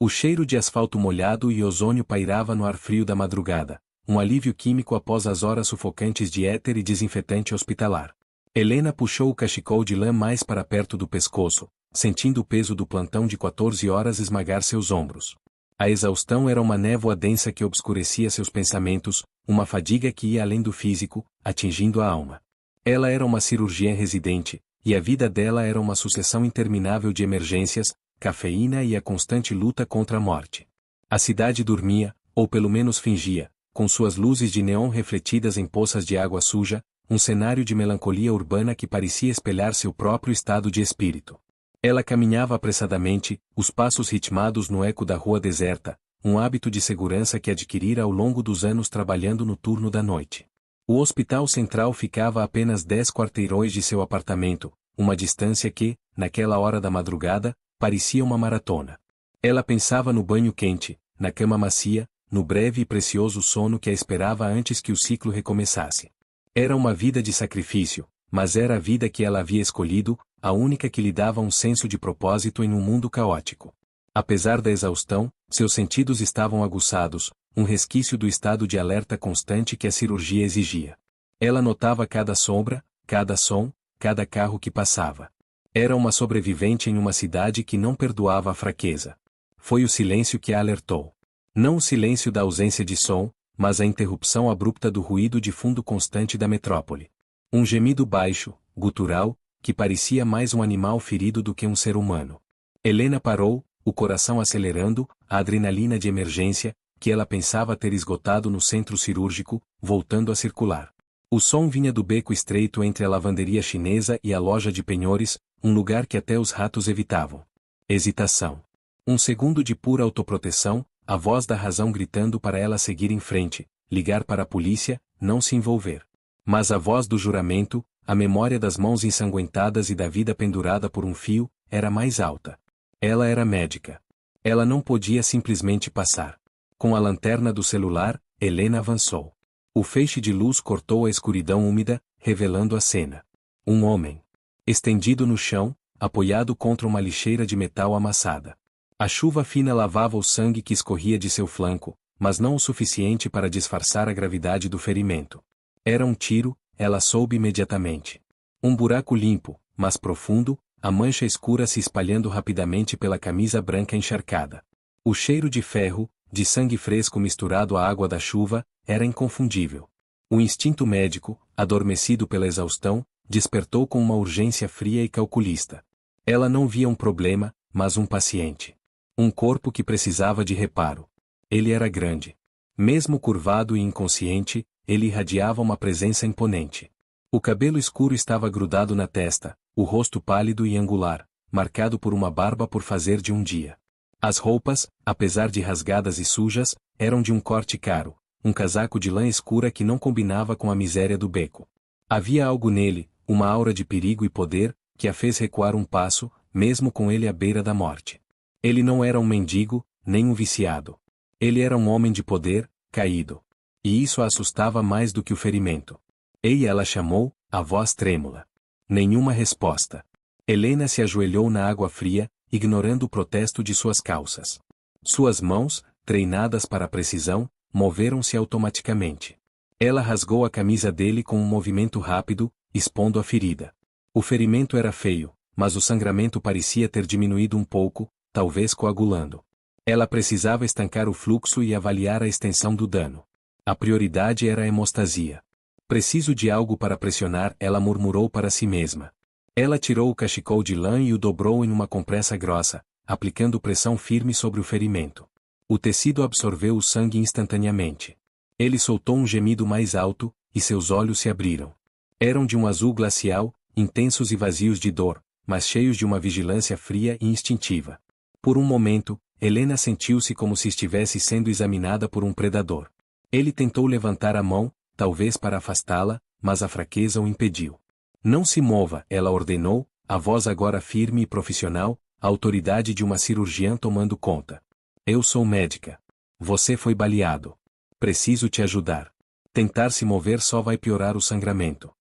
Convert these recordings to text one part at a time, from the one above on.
O cheiro de asfalto molhado e ozônio pairava no ar frio da madrugada, um alívio químico após as horas sufocantes de éter e desinfetante hospitalar. Helena puxou o cachecol de lã mais para perto do pescoço, sentindo o peso do plantão de 14 horas esmagar seus ombros. A exaustão era uma névoa densa que obscurecia seus pensamentos, uma fadiga que ia além do físico, atingindo a alma. Ela era uma cirurgiã residente, e a vida dela era uma sucessão interminável de emergências, cafeína e a constante luta contra a morte. A cidade dormia, ou pelo menos fingia, com suas luzes de neon refletidas em poças de água suja, um cenário de melancolia urbana que parecia espelhar seu próprio estado de espírito. Ela caminhava apressadamente, os passos ritmados no eco da rua deserta, um hábito de segurança que adquirira ao longo dos anos trabalhando no turno da noite. O hospital central ficava a apenas 10 quarteirões de seu apartamento, uma distância que, naquela hora da madrugada, parecia uma maratona. Ela pensava no banho quente, na cama macia, no breve e precioso sono que a esperava antes que o ciclo recomeçasse. Era uma vida de sacrifício, mas era a vida que ela havia escolhido, a única que lhe dava um senso de propósito em um mundo caótico. Apesar da exaustão, seus sentidos estavam aguçados, um resquício do estado de alerta constante que a cirurgia exigia. Ela notava cada sombra, cada som, cada carro que passava. Era uma sobrevivente em uma cidade que não perdoava a fraqueza. Foi o silêncio que a alertou. Não o silêncio da ausência de som, mas a interrupção abrupta do ruído de fundo constante da metrópole. Um gemido baixo, gutural, que parecia mais um animal ferido do que um ser humano. Helena parou, o coração acelerando, a adrenalina de emergência, que ela pensava ter esgotado no centro cirúrgico, voltando a circular. O som vinha do beco estreito entre a lavanderia chinesa e a loja de penhores, um lugar que até os ratos evitavam. Hesitação. Um segundo de pura autoproteção, a voz da razão gritando para ela seguir em frente, ligar para a polícia, não se envolver. Mas a voz do juramento, a memória das mãos ensanguentadas e da vida pendurada por um fio, era mais alta. Ela era médica. Ela não podia simplesmente passar. Com a lanterna do celular, Helena avançou. O feixe de luz cortou a escuridão úmida, revelando a cena. Um homem. Estendido no chão, apoiado contra uma lixeira de metal amassada. A chuva fina lavava o sangue que escorria de seu flanco, mas não o suficiente para disfarçar a gravidade do ferimento. Era um tiro, ela soube imediatamente. Um buraco limpo, mas profundo, a mancha escura se espalhando rapidamente pela camisa branca encharcada. O cheiro de ferro, de sangue fresco misturado à água da chuva, era inconfundível. O instinto médico, adormecido pela exaustão, despertou com uma urgência fria e calculista. Ela não via um problema, mas um paciente. Um corpo que precisava de reparo. Ele era grande. Mesmo curvado e inconsciente, ele irradiava uma presença imponente. O cabelo escuro estava grudado na testa, o rosto pálido e angular, marcado por uma barba por fazer de um dia. As roupas, apesar de rasgadas e sujas, eram de um corte caro, um casaco de lã escura que não combinava com a miséria do beco. Havia algo nele, uma aura de perigo e poder, que a fez recuar um passo, mesmo com ele à beira da morte. Ele não era um mendigo, nem um viciado. Ele era um homem de poder, caído. E isso a assustava mais do que o ferimento. Ei, ela chamou, a voz trêmula. Nenhuma resposta. Helena se ajoelhou na água fria, ignorando o protesto de suas calças. Suas mãos, treinadas para a precisão, moveram-se automaticamente. Ela rasgou a camisa dele com um movimento rápido, expondo a ferida. O ferimento era feio, mas o sangramento parecia ter diminuído um pouco, talvez coagulando. Ela precisava estancar o fluxo e avaliar a extensão do dano. A prioridade era a hemostasia. Preciso de algo para pressionar, ela murmurou para si mesma. Ela tirou o cachecol de lã e o dobrou em uma compressa grossa, aplicando pressão firme sobre o ferimento. O tecido absorveu o sangue instantaneamente. Ele soltou um gemido mais alto, e seus olhos se abriram. Eram de um azul glacial, intensos e vazios de dor, mas cheios de uma vigilância fria e instintiva. Por um momento, Helena sentiu-se como se estivesse sendo examinada por um predador. Ele tentou levantar a mão, talvez para afastá-la, mas a fraqueza o impediu. Não se mova, ela ordenou, a voz agora firme e profissional, a autoridade de uma cirurgiã tomando conta. Eu sou médica. Você foi baleado. Preciso te ajudar. Tentar se mover só vai piorar o sangramento.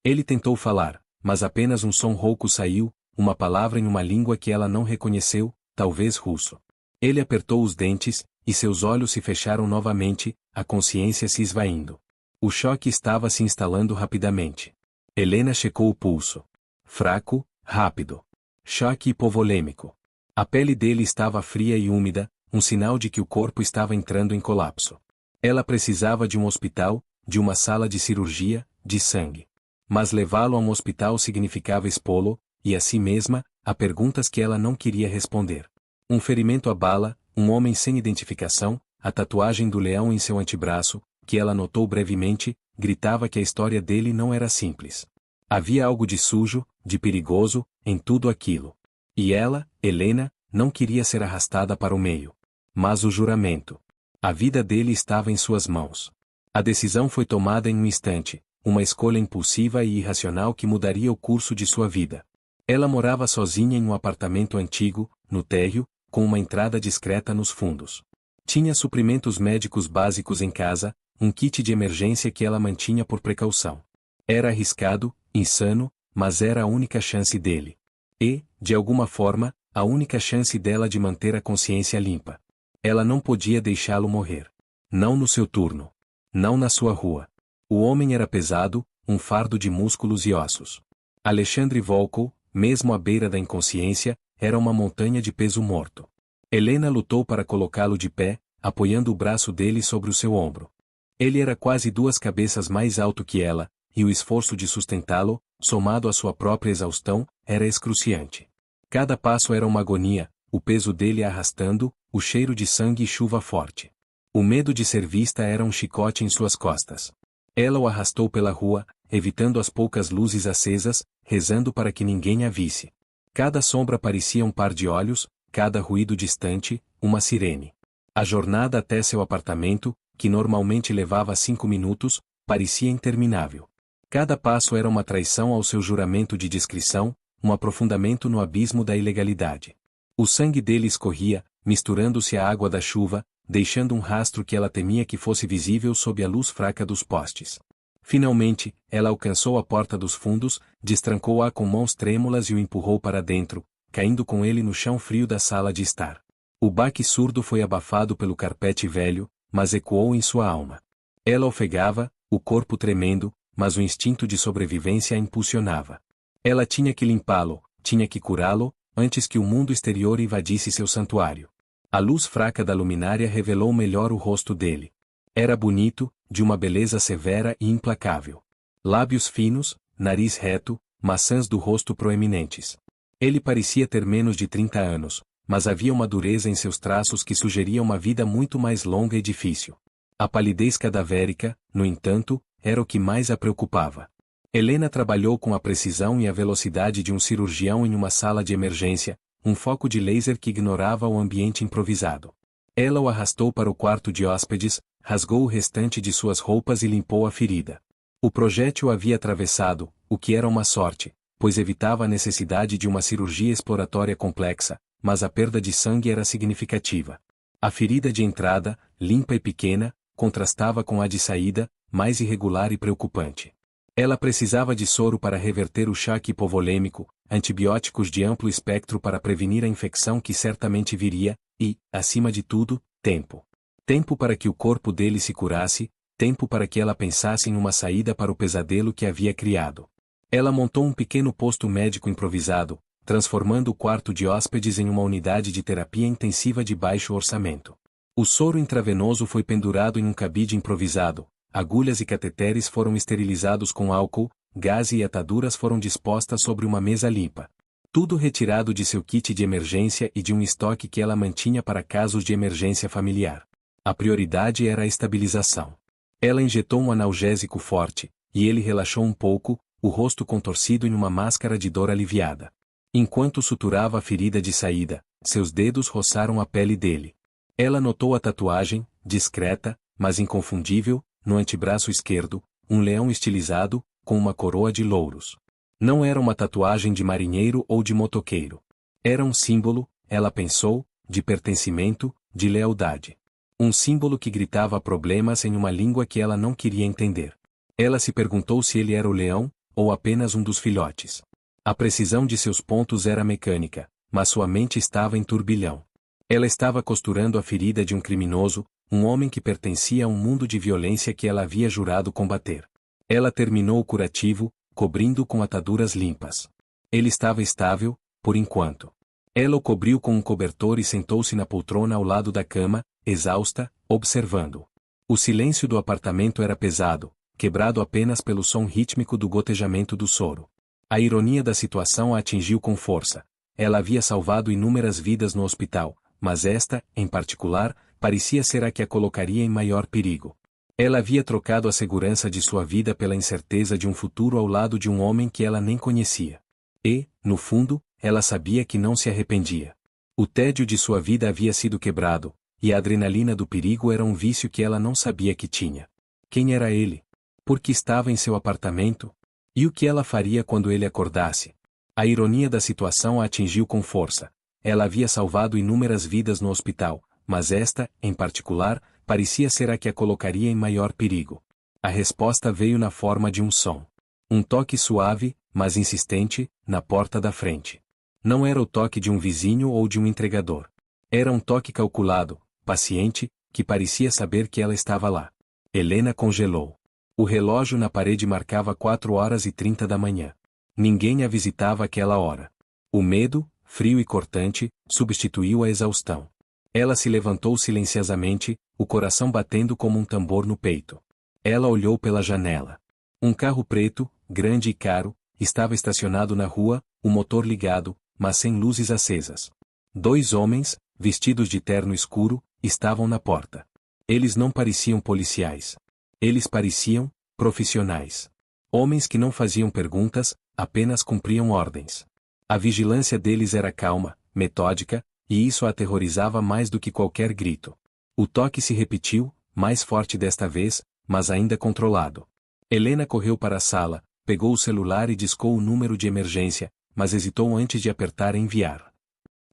Ele tentou falar, mas apenas um som rouco saiu, uma palavra em uma língua que ela não reconheceu, talvez russo. Ele apertou os dentes, e seus olhos se fecharam novamente, a consciência se esvaindo. O choque estava se instalando rapidamente. Helena checou o pulso. Fraco, rápido. Choque hipovolêmico. A pele dele estava fria e úmida, um sinal de que o corpo estava entrando em colapso. Ela precisava de um hospital, de uma sala de cirurgia, de sangue. Mas levá-lo a um hospital significava expô-lo, e a si mesma, a perguntas que ela não queria responder. Um ferimento à bala, um homem sem identificação, a tatuagem do leão em seu antebraço, que ela notou brevemente, gritava que a história dele não era simples. Havia algo de sujo, de perigoso, em tudo aquilo. E ela, Helena, não queria ser arrastada para o meio. Mas o juramento. A vida dele estava em suas mãos. A decisão foi tomada em um instante, uma escolha impulsiva e irracional que mudaria o curso de sua vida. Ela morava sozinha em um apartamento antigo, no térreo, com uma entrada discreta nos fundos. Tinha suprimentos médicos básicos em casa, um kit de emergência que ela mantinha por precaução. Era arriscado, insano, mas era a única chance dele. E, de alguma forma, a única chance dela de manter a consciência limpa. Ela não podia deixá-lo morrer. Não no seu turno. Não na sua rua. O homem era pesado, um fardo de músculos e ossos. Alexandre Volkov, mesmo à beira da inconsciência, era uma montanha de peso morto. Helena lutou para colocá-lo de pé, apoiando o braço dele sobre o seu ombro. Ele era quase 2 cabeças mais alto que ela, e o esforço de sustentá-lo, somado à sua própria exaustão, era excruciante. Cada passo era uma agonia, o peso dele a arrastando, o cheiro de sangue e chuva forte. O medo de ser vista era um chicote em suas costas. Ela o arrastou pela rua, evitando as poucas luzes acesas, rezando para que ninguém a visse. Cada sombra parecia um par de olhos, cada ruído distante, uma sirene. A jornada até seu apartamento, que normalmente levava 5 minutos, parecia interminável. Cada passo era uma traição ao seu juramento de discrição, um aprofundamento no abismo da ilegalidade. O sangue dele escorria, misturando-se à água da chuva, deixando um rastro que ela temia que fosse visível sob a luz fraca dos postes. Finalmente, ela alcançou a porta dos fundos, destrancou-a com mãos trêmulas e o empurrou para dentro, caindo com ele no chão frio da sala de estar. O baque surdo foi abafado pelo carpete velho, mas ecoou em sua alma. Ela ofegava, o corpo tremendo, mas o instinto de sobrevivência a impulsionava. Ela tinha que limpá-lo, tinha que curá-lo, antes que o mundo exterior invadisse seu santuário. A luz fraca da luminária revelou melhor o rosto dele. Era bonito, de uma beleza severa e implacável. Lábios finos, nariz reto, maçãs do rosto proeminentes. Ele parecia ter menos de 30 anos, mas havia uma dureza em seus traços que sugeria uma vida muito mais longa e difícil. A palidez cadavérica, no entanto, era o que mais a preocupava. Helena trabalhou com a precisão e a velocidade de um cirurgião em uma sala de emergência, um foco de laser que ignorava o ambiente improvisado. Ela o arrastou para o quarto de hóspedes, rasgou o restante de suas roupas e limpou a ferida. O projétil havia atravessado, o que era uma sorte, pois evitava a necessidade de uma cirurgia exploratória complexa, mas a perda de sangue era significativa. A ferida de entrada, limpa e pequena, contrastava com a de saída, mais irregular e preocupante. Ela precisava de soro para reverter o choque hipovolêmico, antibióticos de amplo espectro para prevenir a infecção que certamente viria, e, acima de tudo, tempo. Tempo para que o corpo dele se curasse, tempo para que ela pensasse em uma saída para o pesadelo que havia criado. Ela montou um pequeno posto médico improvisado, transformando o quarto de hóspedes em uma unidade de terapia intensiva de baixo orçamento. O soro intravenoso foi pendurado em um cabide improvisado, agulhas e cateteres foram esterilizados com álcool, gás e ataduras foram dispostas sobre uma mesa limpa. Tudo retirado de seu kit de emergência e de um estoque que ela mantinha para casos de emergência familiar. A prioridade era a estabilização. Ela injetou um analgésico forte, e ele relaxou um pouco, o rosto contorcido em uma máscara de dor aliviada. Enquanto suturava a ferida de saída, seus dedos roçaram a pele dele. Ela notou a tatuagem, discreta, mas inconfundível, no antebraço esquerdo, um leão estilizado, com uma coroa de louros. Não era uma tatuagem de marinheiro ou de motoqueiro. Era um símbolo, ela pensou, de pertencimento, de lealdade. Um símbolo que gritava problemas em uma língua que ela não queria entender. Ela se perguntou se ele era o leão, ou apenas um dos filhotes. A precisão de seus pontos era mecânica, mas sua mente estava em turbilhão. Ela estava costurando a ferida de um criminoso, um homem que pertencia a um mundo de violência que ela havia jurado combater. Ela terminou o curativo, cobrindo-o com ataduras limpas. Ele estava estável, por enquanto. Ela o cobriu com um cobertor e sentou-se na poltrona ao lado da cama, exausta, observando-o. O silêncio do apartamento era pesado, quebrado apenas pelo som rítmico do gotejamento do soro. A ironia da situação a atingiu com força. Ela havia salvado inúmeras vidas no hospital, mas esta, em particular, parecia ser a que a colocaria em maior perigo. Ela havia trocado a segurança de sua vida pela incerteza de um futuro ao lado de um homem que ela nem conhecia. E, no fundo, ela sabia que não se arrependia. O tédio de sua vida havia sido quebrado, e a adrenalina do perigo era um vício que ela não sabia que tinha. Quem era ele? Por que estava em seu apartamento? E o que ela faria quando ele acordasse? A ironia da situação a atingiu com força. Ela havia salvado inúmeras vidas no hospital, mas esta, em particular, parecia ser a que a colocaria em maior perigo. A resposta veio na forma de um som. Um toque suave, mas insistente, na porta da frente. Não era o toque de um vizinho ou de um entregador. Era um toque calculado, paciente, que parecia saber que ela estava lá. Helena congelou. O relógio na parede marcava 4h30 da manhã. Ninguém a visitava àquela hora. O medo, frio e cortante, substituiu a exaustão. Ela se levantou silenciosamente, o coração batendo como um tambor no peito. Ela olhou pela janela. Um carro preto, grande e caro, estava estacionado na rua, o motor ligado, mas sem luzes acesas. 2 homens, vestidos de terno escuro, estavam na porta. Eles não pareciam policiais. Eles pareciam profissionais. Homens que não faziam perguntas, apenas cumpriam ordens. A vigilância deles era calma, metódica, e isso a aterrorizava mais do que qualquer grito. O toque se repetiu, mais forte desta vez, mas ainda controlado. Helena correu para a sala, pegou o celular e discou o número de emergência, mas hesitou antes de apertar enviar.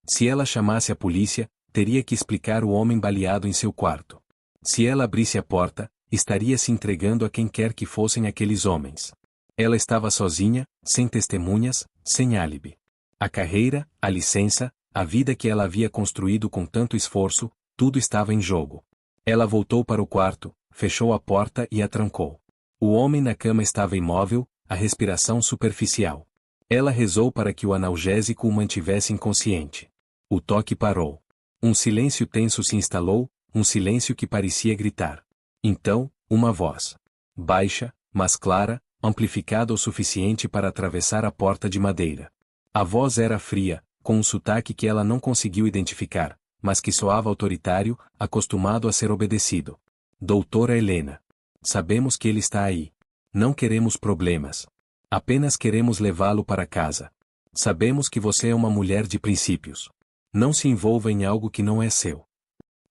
Se ela chamasse a polícia, teria que explicar o homem baleado em seu quarto. Se ela abrisse a porta, estaria se entregando a quem quer que fossem aqueles homens. Ela estava sozinha, sem testemunhas, sem álibi. A carreira, a licença, a vida que ela havia construído com tanto esforço, tudo estava em jogo. Ela voltou para o quarto, fechou a porta e a trancou. O homem na cama estava imóvel, a respiração superficial. Ela rezou para que o analgésico o mantivesse inconsciente. O toque parou. Um silêncio tenso se instalou, um silêncio que parecia gritar. Então, uma voz. Baixa, mas clara, amplificada o suficiente para atravessar a porta de madeira. A voz era fria, com um sotaque que ela não conseguiu identificar, mas que soava autoritário, acostumado a ser obedecido. Doutora Helena. Sabemos que ele está aí. Não queremos problemas. Apenas queremos levá-lo para casa. Sabemos que você é uma mulher de princípios. Não se envolva em algo que não é seu.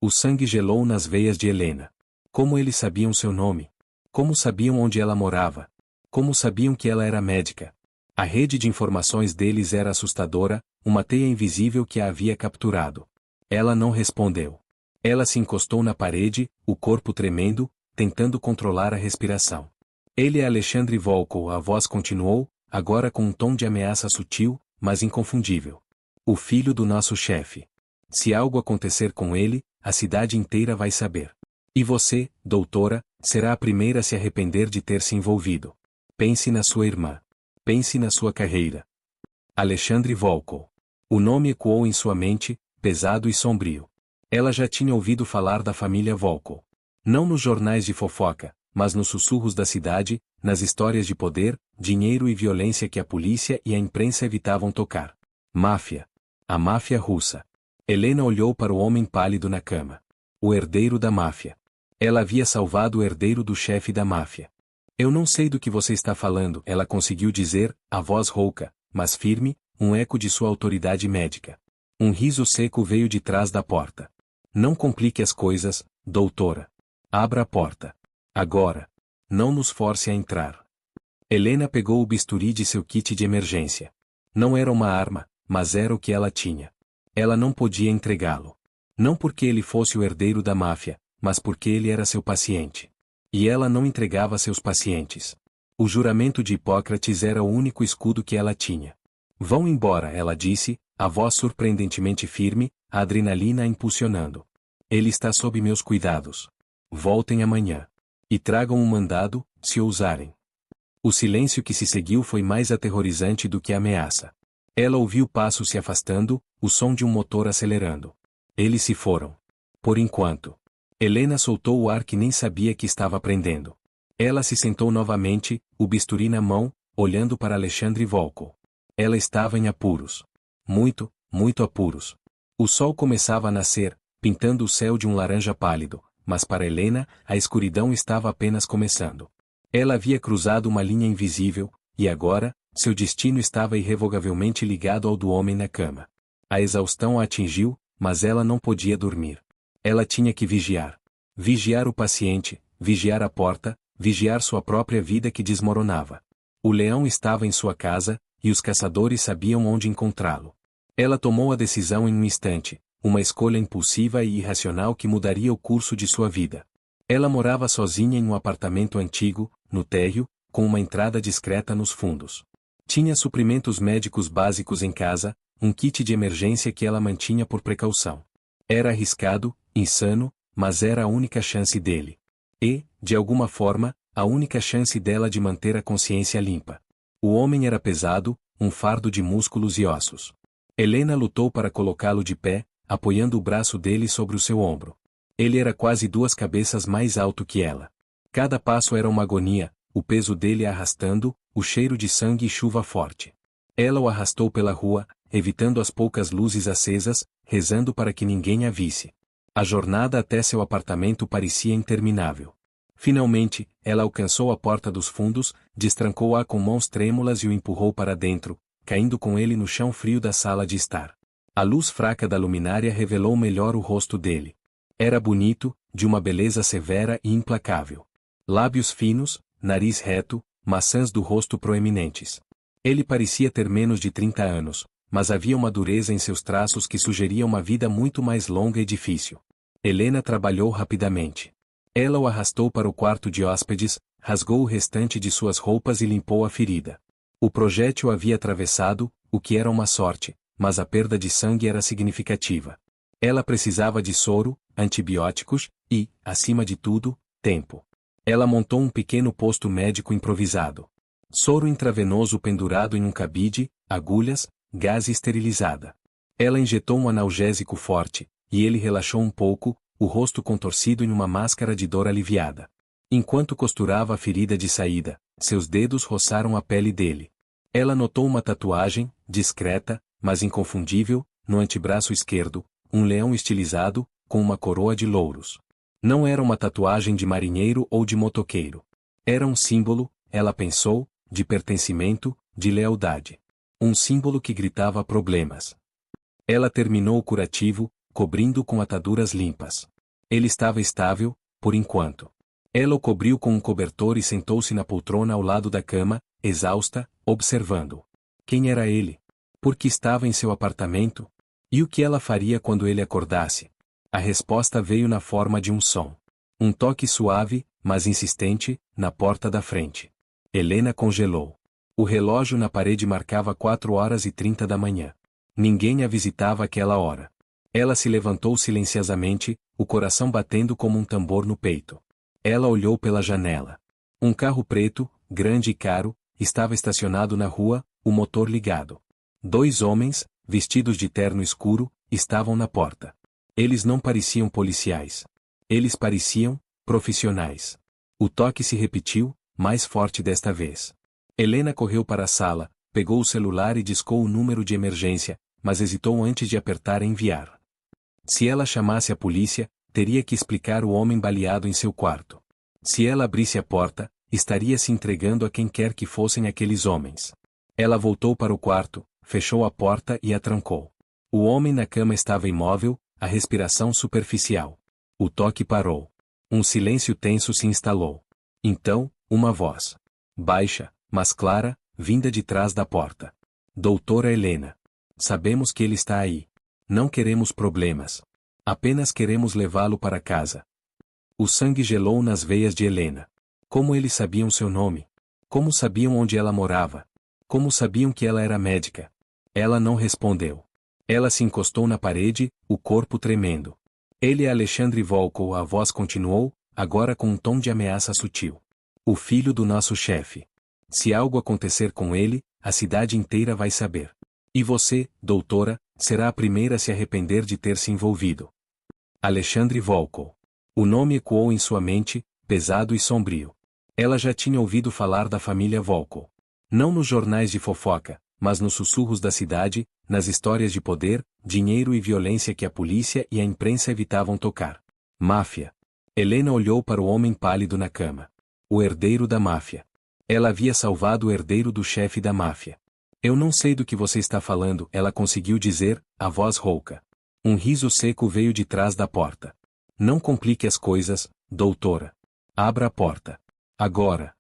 O sangue gelou nas veias de Helena. Como eles sabiam seu nome? Como sabiam onde ela morava? Como sabiam que ela era médica? A rede de informações deles era assustadora, uma teia invisível que a havia capturado. Ela não respondeu. Ela se encostou na parede, o corpo tremendo, tentando controlar a respiração. Ele é Alexandre Volkov, a voz continuou, agora com um tom de ameaça sutil, mas inconfundível. O filho do nosso chefe. Se algo acontecer com ele, a cidade inteira vai saber. E você, doutora, será a primeira a se arrepender de ter se envolvido. Pense na sua irmã. Pense na sua carreira. Alexandre Volkov. O nome ecoou em sua mente, pesado e sombrio. Ela já tinha ouvido falar da família Volkov. Não nos jornais de fofoca, mas nos sussurros da cidade, nas histórias de poder, dinheiro e violência que a polícia e a imprensa evitavam tocar. Máfia. A máfia russa. Helena olhou para o homem pálido na cama. O herdeiro da máfia. Ela havia salvado o herdeiro do chefe da máfia. Eu não sei do que você está falando, ela conseguiu dizer, a voz rouca, mas firme, um eco de sua autoridade médica. Um riso seco veio de trás da porta. Não complique as coisas, doutora. Abra a porta. Agora. Não nos force a entrar. Helena pegou o bisturi de seu kit de emergência. Não era uma arma, mas era o que ela tinha. Ela não podia entregá-lo. Não porque ele fosse o herdeiro da máfia, mas porque ele era seu paciente. E ela não entregava seus pacientes. O juramento de Hipócrates era o único escudo que ela tinha. Vão embora, ela disse, A voz surpreendentemente firme, a adrenalina a impulsionando. Ele está sob meus cuidados. Voltem amanhã. E tragam um mandado, se ousarem. O silêncio que se seguiu foi mais aterrorizante do que a ameaça. Ela ouviu passos se afastando, o som de um motor acelerando. Eles se foram. Por enquanto. Helena soltou o ar que nem sabia que estava prendendo. Ela se sentou novamente, o bisturi na mão, olhando para Alexandre Volko. Ela estava em apuros. Muito, muito apuros. O sol começava a nascer, pintando o céu de um laranja pálido, mas para Helena, a escuridão estava apenas começando. Ela havia cruzado uma linha invisível, e agora, seu destino estava irrevogavelmente ligado ao do homem na cama. A exaustão a atingiu, mas ela não podia dormir. Ela tinha que vigiar. Vigiar o paciente, vigiar a porta, vigiar sua própria vida que desmoronava. O leão estava em sua casa, e os caçadores sabiam onde encontrá-lo. Ela tomou a decisão em um instante, uma escolha impulsiva e irracional que mudaria o curso de sua vida. Ela morava sozinha em um apartamento antigo, no térreo, com uma entrada discreta nos fundos. Tinha suprimentos médicos básicos em casa, um kit de emergência que ela mantinha por precaução. Era arriscado, insano, mas era a única chance dele. E, de alguma forma, a única chance dela de manter a consciência limpa. O homem era pesado, um fardo de músculos e ossos. Helena lutou para colocá-lo de pé, apoiando o braço dele sobre o seu ombro. Ele era quase 2 cabeças mais alto que ela. Cada passo era uma agonia, o peso dele a arrastando, o cheiro de sangue e chuva forte. Ela o arrastou pela rua, evitando as poucas luzes acesas, rezando para que ninguém a visse. A jornada até seu apartamento parecia interminável. Finalmente, ela alcançou a porta dos fundos, destrancou-a com mãos trêmulas e o empurrou para dentro, caindo com ele no chão frio da sala de estar. A luz fraca da luminária revelou melhor o rosto dele. Era bonito, de uma beleza severa e implacável. Lábios finos, nariz reto, maçãs do rosto proeminentes. Ele parecia ter menos de 30 anos, mas havia uma dureza em seus traços que sugeria uma vida muito mais longa e difícil. Helena trabalhou rapidamente. Ela o arrastou para o quarto de hóspedes, rasgou o restante de suas roupas e limpou a ferida. O projétil havia atravessado, o que era uma sorte, mas a perda de sangue era significativa. Ela precisava de soro, antibióticos e, acima de tudo, tempo. Ela montou um pequeno posto médico improvisado. Soro intravenoso pendurado em um cabide, agulhas, gás esterilizada. Ela injetou um analgésico forte, e ele relaxou um pouco, o rosto contorcido em uma máscara de dor aliviada. Enquanto costurava a ferida de saída, seus dedos roçaram a pele dele. Ela notou uma tatuagem, discreta, mas inconfundível, no antebraço esquerdo, um leão estilizado, com uma coroa de louros. Não era uma tatuagem de marinheiro ou de motoqueiro. Era um símbolo, ela pensou, de pertencimento, de lealdade. Um símbolo que gritava problemas. Ela terminou o curativo, cobrindo com ataduras limpas. Ele estava estável, por enquanto. Ela o cobriu com um cobertor e sentou-se na poltrona ao lado da cama, exausta, observando. Quem era ele? Por que estava em seu apartamento? E o que ela faria quando ele acordasse? A resposta veio na forma de um som. Um toque suave, mas insistente, na porta da frente. Helena congelou. O relógio na parede marcava 4h30 da manhã. Ninguém a visitava àquela hora. Ela se levantou silenciosamente, o coração batendo como um tambor no peito. Ela olhou pela janela. Um carro preto, grande e caro, estava estacionado na rua, o motor ligado. 2 homens, vestidos de terno escuro, estavam na porta. Eles não pareciam policiais. Eles pareciam profissionais. O toque se repetiu, mais forte desta vez. Helena correu para a sala, pegou o celular e discou o número de emergência, mas hesitou antes de apertar enviar. Se ela chamasse a polícia, teria que explicar o homem baleado em seu quarto. Se ela abrisse a porta, estaria se entregando a quem quer que fossem aqueles homens. Ela voltou para o quarto, fechou a porta e a trancou. O homem na cama estava imóvel, a respiração superficial. O toque parou. Um silêncio tenso se instalou. Então, uma voz. Baixa, mas clara, vinda de trás da porta. Doutora Helena. Sabemos que ele está aí. Não queremos problemas. Apenas queremos levá-lo para casa. O sangue gelou nas veias de Helena. Como eles sabiam seu nome? Como sabiam onde ela morava? Como sabiam que ela era médica? Ela não respondeu. Ela se encostou na parede, o corpo tremendo. Ele é Alexandre Volkov, a voz continuou, agora com um tom de ameaça sutil. O filho do nosso chefe. Se algo acontecer com ele, a cidade inteira vai saber. E você, doutora, será a primeira a se arrepender de ter se envolvido. Alexandre Volkov. O nome ecoou em sua mente, pesado e sombrio. Ela já tinha ouvido falar da família Volkov. Não nos jornais de fofoca, mas nos sussurros da cidade, nas histórias de poder, dinheiro e violência que a polícia e a imprensa evitavam tocar. Máfia. Helena olhou para o homem pálido na cama. O herdeiro da máfia. Ela havia salvado o herdeiro do chefe da máfia. Eu não sei do que você está falando, ela conseguiu dizer, a voz rouca. Um riso seco veio de trás da porta. Não complique as coisas, doutora. Abra a porta. Agora.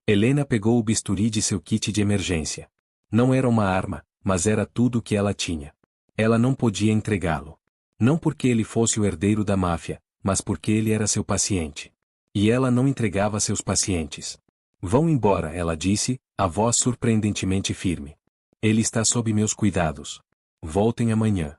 Helena pegou o bisturi de seu kit de emergência. Não era uma arma, mas era tudo o que ela tinha. Ela não podia entregá-lo. Não porque ele fosse o herdeiro da máfia, mas porque ele era seu paciente. E ela não entregava seus pacientes. Vão embora, ela disse, a voz surpreendentemente firme. Ele está sob meus cuidados. Voltem amanhã.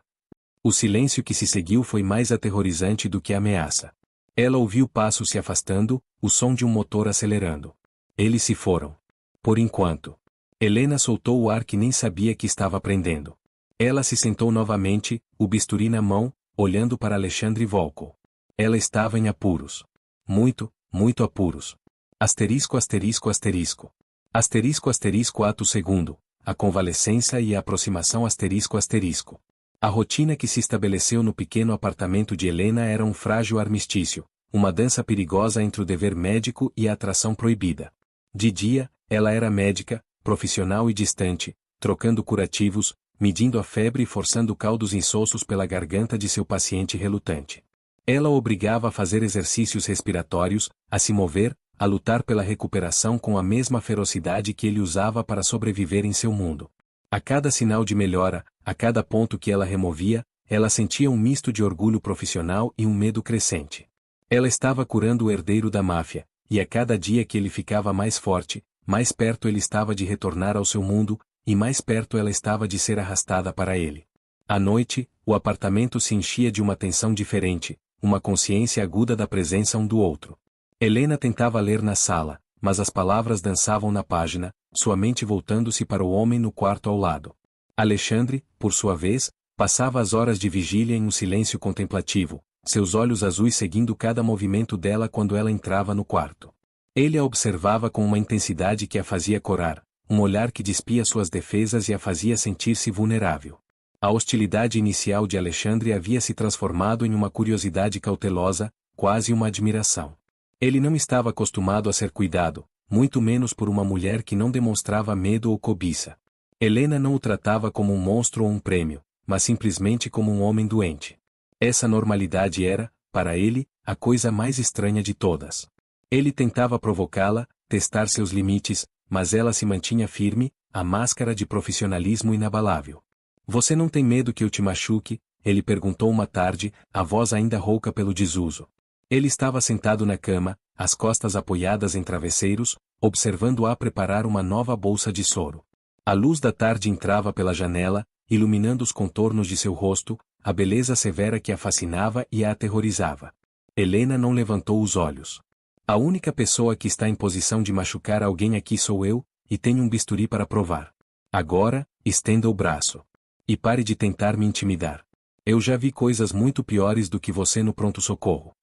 O silêncio que se seguiu foi mais aterrorizante do que a ameaça. Ela ouviu passos se afastando, o som de um motor acelerando. Eles se foram. Por enquanto. Helena soltou o ar que nem sabia que estava prendendo. Ela se sentou novamente, o bisturi na mão, olhando para Alexandre Volkov. Ela estava em apuros. Muito, muito apuros. Asterisco asterisco asterisco. Asterisco asterisco ato segundo. A convalescença e a aproximação asterisco asterisco. A rotina que se estabeleceu no pequeno apartamento de Helena era um frágil armistício, uma dança perigosa entre o dever médico e a atração proibida. De dia, ela era médica, profissional e distante, trocando curativos, medindo a febre e forçando caldos insossos pela garganta de seu paciente relutante. Ela o obrigava a fazer exercícios respiratórios, a se mover, a lutar pela recuperação com a mesma ferocidade que ele usava para sobreviver em seu mundo. A cada sinal de melhora, a cada ponto que ela removia, ela sentia um misto de orgulho profissional e um medo crescente. Ela estava curando o herdeiro da máfia, e a cada dia que ele ficava mais forte, mais perto ele estava de retornar ao seu mundo, e mais perto ela estava de ser arrastada para ele. À noite, o apartamento se enchia de uma tensão diferente, uma consciência aguda da presença um do outro. Helena tentava ler na sala, mas as palavras dançavam na página, sua mente voltando-se para o homem no quarto ao lado. Alexandre, por sua vez, passava as horas de vigília em um silêncio contemplativo, seus olhos azuis seguindo cada movimento dela quando ela entrava no quarto. Ele a observava com uma intensidade que a fazia corar, um olhar que despia suas defesas e a fazia sentir-se vulnerável. A hostilidade inicial de Alexandre havia se transformado em uma curiosidade cautelosa, quase uma admiração. Ele não estava acostumado a ser cuidado, muito menos por uma mulher que não demonstrava medo ou cobiça. Helena não o tratava como um monstro ou um prêmio, mas simplesmente como um homem doente. Essa normalidade era, para ele, a coisa mais estranha de todas. Ele tentava provocá-la, testar seus limites, mas ela se mantinha firme, a máscara de profissionalismo inabalável. Você não tem medo que eu te machuque? Ele perguntou uma tarde, a voz ainda rouca pelo desuso. Ele estava sentado na cama, as costas apoiadas em travesseiros, observando-a preparar uma nova bolsa de soro. A luz da tarde entrava pela janela, iluminando os contornos de seu rosto, a beleza severa que a fascinava e a aterrorizava. Helena não levantou os olhos. A única pessoa que está em posição de machucar alguém aqui sou eu, e tenho um bisturi para provar. Agora, estenda o braço. E pare de tentar me intimidar. Eu já vi coisas muito piores do que você no pronto-socorro.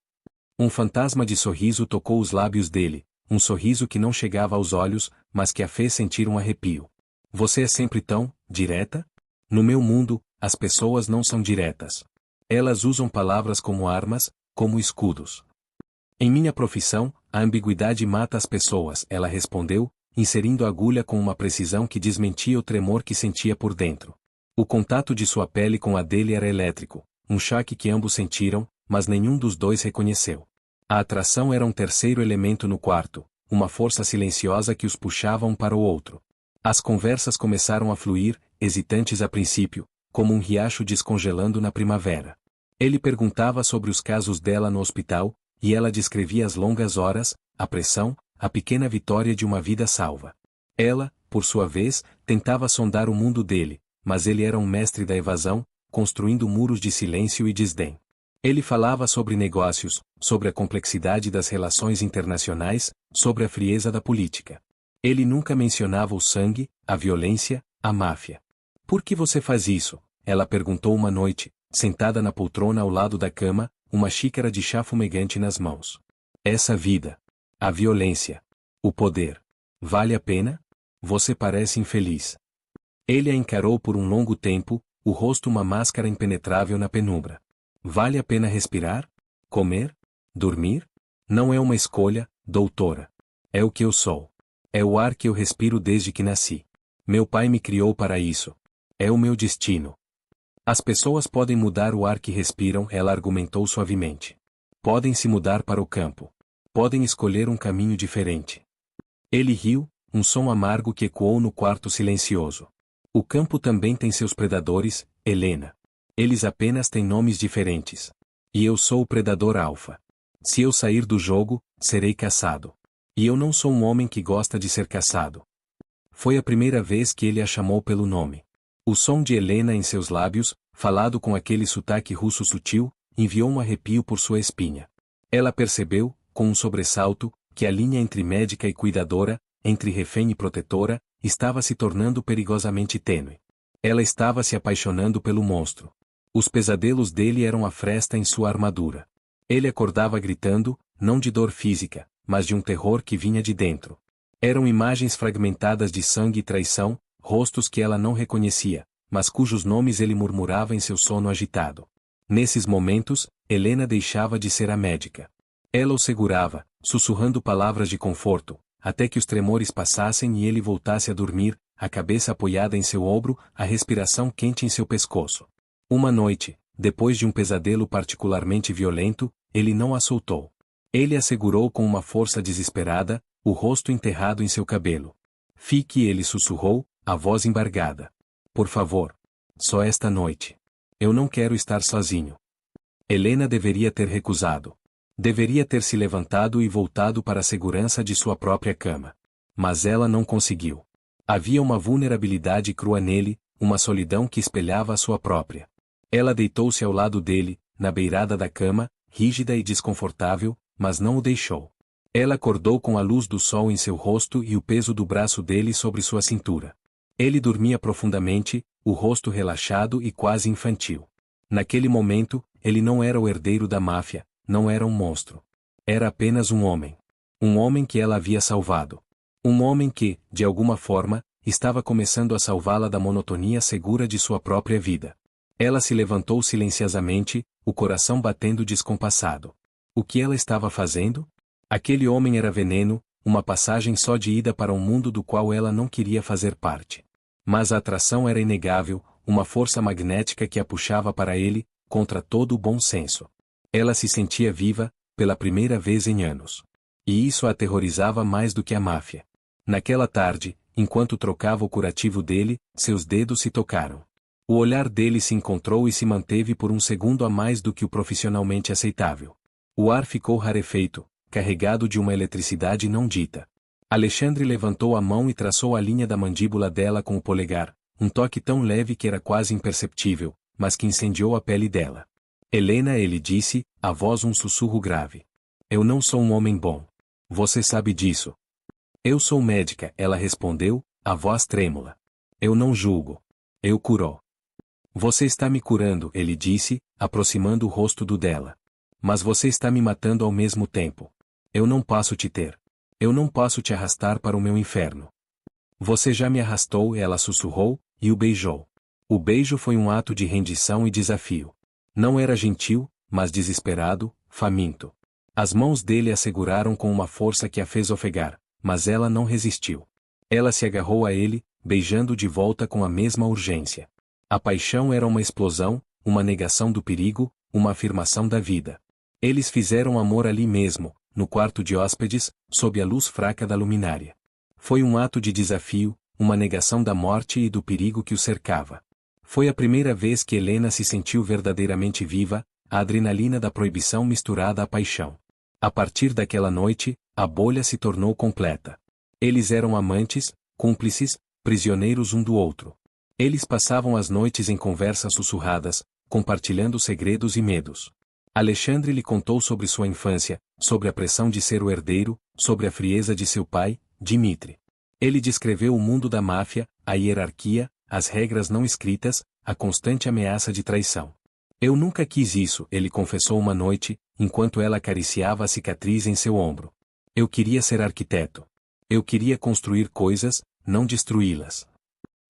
Um fantasma de sorriso tocou os lábios dele, um sorriso que não chegava aos olhos, mas que a fez sentir um arrepio. Você é sempre tão direta? No meu mundo, as pessoas não são diretas. Elas usam palavras como armas, como escudos. Em minha profissão, a ambiguidade mata as pessoas, ela respondeu, inserindo a agulha com uma precisão que desmentia o tremor que sentia por dentro. O contato de sua pele com a dele era elétrico, um choque que ambos sentiram, mas nenhum dos dois reconheceu. A atração era um terceiro elemento no quarto, uma força silenciosa que os puxava um para o outro. As conversas começaram a fluir, hesitantes a princípio, como um riacho descongelando na primavera. Ele perguntava sobre os casos dela no hospital, e ela descrevia as longas horas, a pressão, a pequena vitória de uma vida salva. Ela, por sua vez, tentava sondar o mundo dele, mas ele era um mestre da evasão, construindo muros de silêncio e desdém. Ele falava sobre negócios, sobre a complexidade das relações internacionais, sobre a frieza da política. Ele nunca mencionava o sangue, a violência, a máfia. Por que você faz isso? Ela perguntou uma noite, sentada na poltrona ao lado da cama, uma xícara de chá fumegante nas mãos. Essa vida. A violência. O poder. Vale a pena? Você parece infeliz. Ele a encarou por um longo tempo, o rosto uma máscara impenetrável na penumbra. Vale a pena respirar? Comer? Dormir? Não é uma escolha, doutora. É o que eu sou. É o ar que eu respiro desde que nasci. Meu pai me criou para isso. É o meu destino. As pessoas podem mudar o ar que respiram, ela argumentou suavemente. Podem se mudar para o campo. Podem escolher um caminho diferente. Ele riu, um som amargo que ecoou no quarto silencioso. O campo também tem seus predadores, Helena. Eles apenas têm nomes diferentes. E eu sou o predador alfa. Se eu sair do jogo, serei caçado. E eu não sou um homem que gosta de ser caçado. Foi a primeira vez que ele a chamou pelo nome. O som de Helena em seus lábios, falado com aquele sotaque russo sutil, enviou um arrepio por sua espinha. Ela percebeu, com um sobressalto, que a linha entre médica e cuidadora, entre refém e protetora, estava se tornando perigosamente tênue. Ela estava se apaixonando pelo monstro. Os pesadelos dele eram a fresta em sua armadura. Ele acordava gritando, não de dor física, mas de um terror que vinha de dentro. Eram imagens fragmentadas de sangue e traição, rostos que ela não reconhecia, mas cujos nomes ele murmurava em seu sono agitado. Nesses momentos, Helena deixava de ser a médica. Ela o segurava, sussurrando palavras de conforto, até que os tremores passassem e ele voltasse a dormir, a cabeça apoiada em seu ombro, a respiração quente em seu pescoço. Uma noite, depois de um pesadelo particularmente violento, ele não a soltou. Ele a segurou com uma força desesperada, o rosto enterrado em seu cabelo. Fique, ele sussurrou, a voz embargada. Por favor. Só esta noite. Eu não quero estar sozinho. Helena deveria ter recusado. Deveria ter se levantado e voltado para a segurança de sua própria cama. Mas ela não conseguiu. Havia uma vulnerabilidade crua nele, uma solidão que espelhava a sua própria. Ela deitou-se ao lado dele, na beirada da cama, rígida e desconfortável, mas não o deixou. Ela acordou com a luz do sol em seu rosto e o peso do braço dele sobre sua cintura. Ele dormia profundamente, o rosto relaxado e quase infantil. Naquele momento, ele não era o herdeiro da máfia, não era um monstro. Era apenas um homem. Um homem que ela havia salvado. Um homem que, de alguma forma, estava começando a salvá-la da monotonia segura de sua própria vida. Ela se levantou silenciosamente, o coração batendo descompassado. O que ela estava fazendo? Aquele homem era veneno, uma passagem só de ida para um mundo do qual ela não queria fazer parte. Mas a atração era inegável, uma força magnética que a puxava para ele, contra todo o bom senso. Ela se sentia viva, pela primeira vez em anos. E isso a aterrorizava mais do que a máfia. Naquela tarde, enquanto trocava o curativo dele, seus dedos se tocaram. O olhar dele se encontrou e se manteve por um segundo a mais do que o profissionalmente aceitável. O ar ficou rarefeito, carregado de uma eletricidade não dita. Alexandre levantou a mão e traçou a linha da mandíbula dela com o polegar, um toque tão leve que era quase imperceptível, mas que incendiou a pele dela. Helena, ele disse, a voz um sussurro grave. Eu não sou um homem bom. Você sabe disso. Eu sou médica, ela respondeu, a voz trêmula. Eu não julgo. Eu curo. Você está me curando, ele disse, aproximando o rosto do dela. Mas você está me matando ao mesmo tempo. Eu não posso te ter. Eu não posso te arrastar para o meu inferno. Você já me arrastou, ela sussurrou, e o beijou. O beijo foi um ato de rendição e desafio. Não era gentil, mas desesperado, faminto. As mãos dele a seguraram com uma força que a fez ofegar, mas ela não resistiu. Ela se agarrou a ele, beijando de volta com a mesma urgência. A paixão era uma explosão, uma negação do perigo, uma afirmação da vida. Eles fizeram amor ali mesmo, no quarto de hóspedes, sob a luz fraca da luminária. Foi um ato de desafio, uma negação da morte e do perigo que o cercava. Foi a primeira vez que Helena se sentiu verdadeiramente viva, a adrenalina da proibição misturada à paixão. A partir daquela noite, a bolha se tornou completa. Eles eram amantes, cúmplices, prisioneiros um do outro. Eles passavam as noites em conversas sussurradas, compartilhando segredos e medos. Alexandre lhe contou sobre sua infância, sobre a pressão de ser o herdeiro, sobre a frieza de seu pai, Dmitri. Ele descreveu o mundo da máfia, a hierarquia, as regras não escritas, a constante ameaça de traição. Eu nunca quis isso, ele confessou uma noite, enquanto ela acariciava a cicatriz em seu ombro. Eu queria ser arquiteto. Eu queria construir coisas, não destruí-las.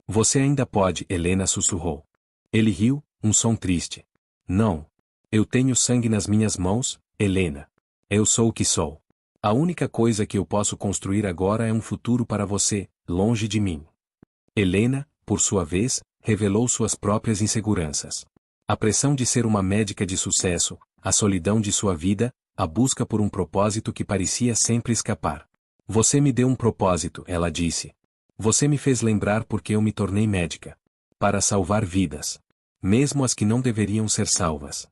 Você ainda pode, Helena sussurrou. Ele riu, um som triste. Não. Eu tenho sangue nas minhas mãos, Helena. Eu sou o que sou. A única coisa que eu posso construir agora é um futuro para você, longe de mim. Helena, por sua vez, revelou suas próprias inseguranças. A pressão de ser uma médica de sucesso, a solidão de sua vida, a busca por um propósito que parecia sempre escapar. Você me deu um propósito, ela disse. Você me fez lembrar porque eu me tornei médica. Para salvar vidas. Mesmo as que não deveriam ser salvas.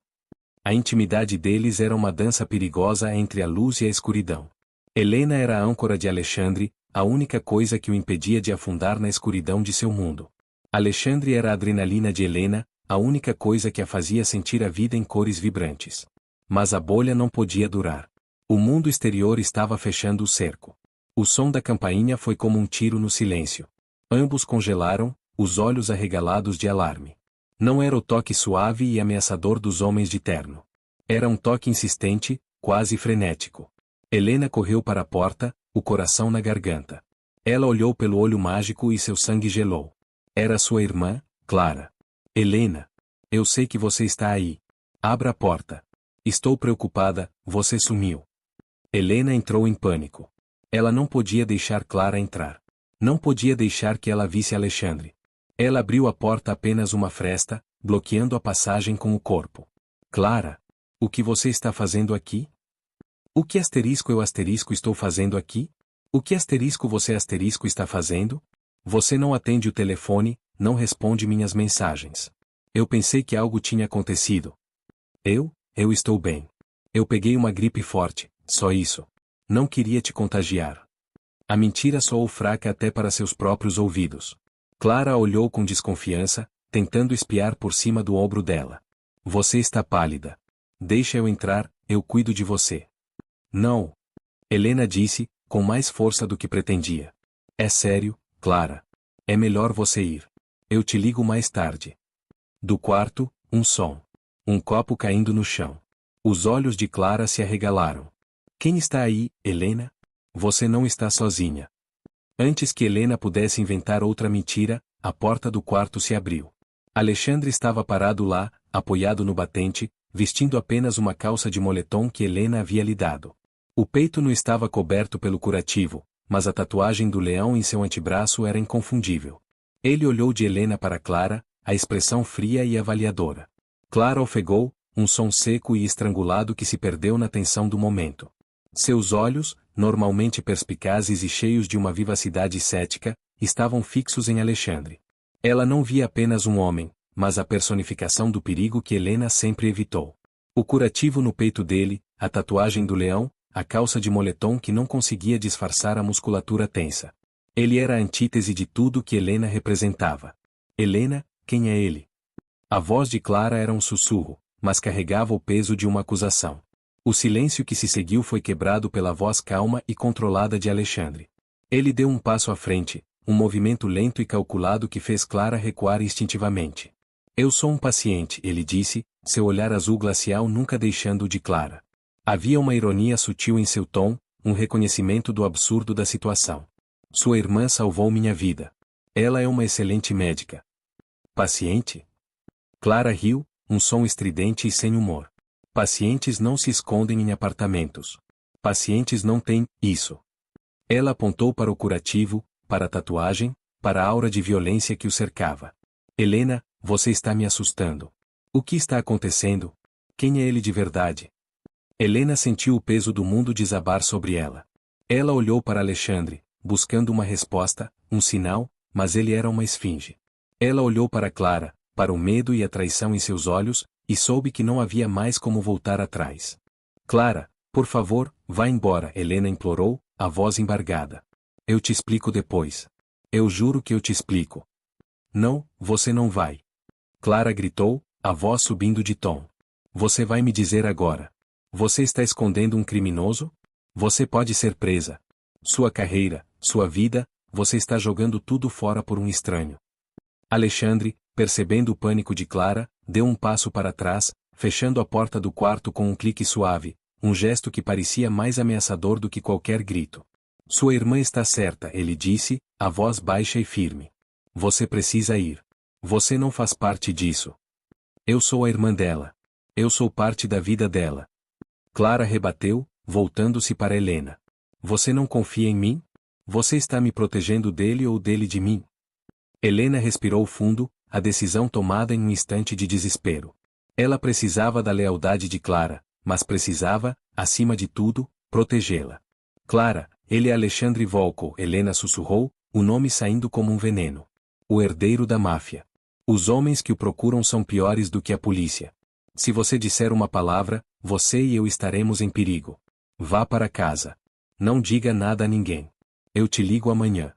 A intimidade deles era uma dança perigosa entre a luz e a escuridão. Helena era a âncora de Alexandre, a única coisa que o impedia de afundar na escuridão de seu mundo. Alexandre era a adrenalina de Helena, a única coisa que a fazia sentir a vida em cores vibrantes. Mas a bolha não podia durar. O mundo exterior estava fechando o cerco. O som da campainha foi como um tiro no silêncio. Ambos congelaram, os olhos arregalados de alarme. Não era o toque suave e ameaçador dos homens de terno. Era um toque insistente, quase frenético. Helena correu para a porta, o coração na garganta. Ela olhou pelo olho mágico e seu sangue gelou. Era sua irmã, Clara. Helena. Eu sei que você está aí. Abra a porta. Estou preocupada, você sumiu. Helena entrou em pânico. Ela não podia deixar Clara entrar. Não podia deixar que ela visse Alexandre. Ela abriu a porta apenas uma fresta, bloqueando a passagem com o corpo. Clara, o que você está fazendo aqui? O que eu estou fazendo aqui? O que você está fazendo? Você não atende o telefone, não responde minhas mensagens. Eu pensei que algo tinha acontecido. Eu estou bem. Eu peguei uma gripe forte, só isso. Não queria te contagiar. A mentira soou fraca até para seus próprios ouvidos. Clara a olhou com desconfiança, tentando espiar por cima do ombro dela. Você está pálida. Deixa eu entrar, eu cuido de você. Não. Helena disse, com mais força do que pretendia. É sério, Clara. É melhor você ir. Eu te ligo mais tarde. Do quarto, um som. Um copo caindo no chão. Os olhos de Clara se arregalaram. Quem está aí, Helena? Você não está sozinha. Antes que Helena pudesse inventar outra mentira, a porta do quarto se abriu. Alexandre estava parado lá, apoiado no batente, vestindo apenas uma calça de moletom que Helena havia lhe dado. O peito não estava coberto pelo curativo, mas a tatuagem do leão em seu antebraço era inconfundível. Ele olhou de Helena para Clara, a expressão fria e avaliadora. Clara ofegou, um som seco e estrangulado que se perdeu na tensão do momento. Seus olhos, normalmente perspicazes e cheios de uma vivacidade cética, estavam fixos em Alexandre. Ela não via apenas um homem, mas a personificação do perigo que Helena sempre evitou. O curativo no peito dele, a tatuagem do leão, a calça de moletom que não conseguia disfarçar a musculatura tensa. Ele era a antítese de tudo que Helena representava. Helena, quem é ele? A voz de Clara era um sussurro, mas carregava o peso de uma acusação. O silêncio que se seguiu foi quebrado pela voz calma e controlada de Alexandre. Ele deu um passo à frente, um movimento lento e calculado que fez Clara recuar instintivamente. Eu sou um paciente, ele disse, seu olhar azul glacial nunca deixando-o de Clara. Havia uma ironia sutil em seu tom, um reconhecimento do absurdo da situação. Sua irmã salvou minha vida. Ela é uma excelente médica. Paciente? Clara riu, um som estridente e sem humor. Pacientes não se escondem em apartamentos. Pacientes não têm isso. Ela apontou para o curativo, para a tatuagem, para a aura de violência que o cercava. Helena, você está me assustando. O que está acontecendo? Quem é ele de verdade? Helena sentiu o peso do mundo desabar sobre ela. Ela olhou para Alexandre, buscando uma resposta, um sinal, mas ele era uma esfinge. Ela olhou para Clara, para o medo e a traição em seus olhos, e soube que não havia mais como voltar atrás. Clara, por favor, vá embora, Helena implorou, a voz embargada. Eu te explico depois. Eu juro que eu te explico. Não, você não vai. Clara gritou, a voz subindo de tom. Você vai me dizer agora. Você está escondendo um criminoso? Você pode ser presa. Sua carreira, sua vida, você está jogando tudo fora por um estranho. Alexandre, percebendo o pânico de Clara, deu um passo para trás, fechando a porta do quarto com um clique suave, um gesto que parecia mais ameaçador do que qualquer grito. Sua irmã está certa, ele disse, a voz baixa e firme. Você precisa ir. Você não faz parte disso. Eu sou a irmã dela. Eu sou parte da vida dela. Clara rebateu, voltando-se para Helena. Você não confia em mim? Você está me protegendo dele ou dele de mim? Helena respirou fundo, a decisão tomada em um instante de desespero. Ela precisava da lealdade de Clara, mas precisava, acima de tudo, protegê-la. Clara, ele é Alexandre Volkov, Helena sussurrou, o nome saindo como um veneno. O herdeiro da máfia. Os homens que o procuram são piores do que a polícia. Se você disser uma palavra, você e eu estaremos em perigo. Vá para casa. Não diga nada a ninguém. Eu te ligo amanhã.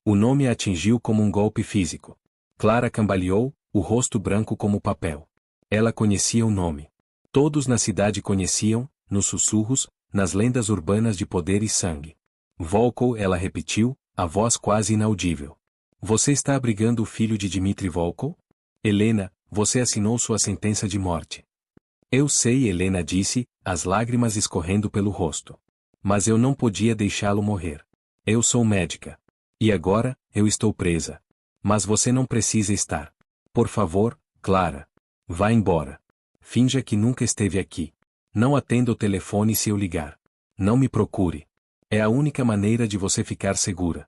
O nome a atingiu como um golpe físico. Clara cambaleou, o rosto branco como papel. Ela conhecia o nome. Todos na cidade conheciam, nos sussurros, nas lendas urbanas de poder e sangue. Volkov, ela repetiu, a voz quase inaudível. Você está abrigando o filho de Dmitri Volkov? Helena, você assinou sua sentença de morte. Eu sei, Helena disse, as lágrimas escorrendo pelo rosto. Mas eu não podia deixá-lo morrer. Eu sou médica. E agora, eu estou presa. Mas você não precisa estar. Por favor, Clara. Vá embora. Finja que nunca esteve aqui. Não atenda o telefone se eu ligar. Não me procure. É a única maneira de você ficar segura.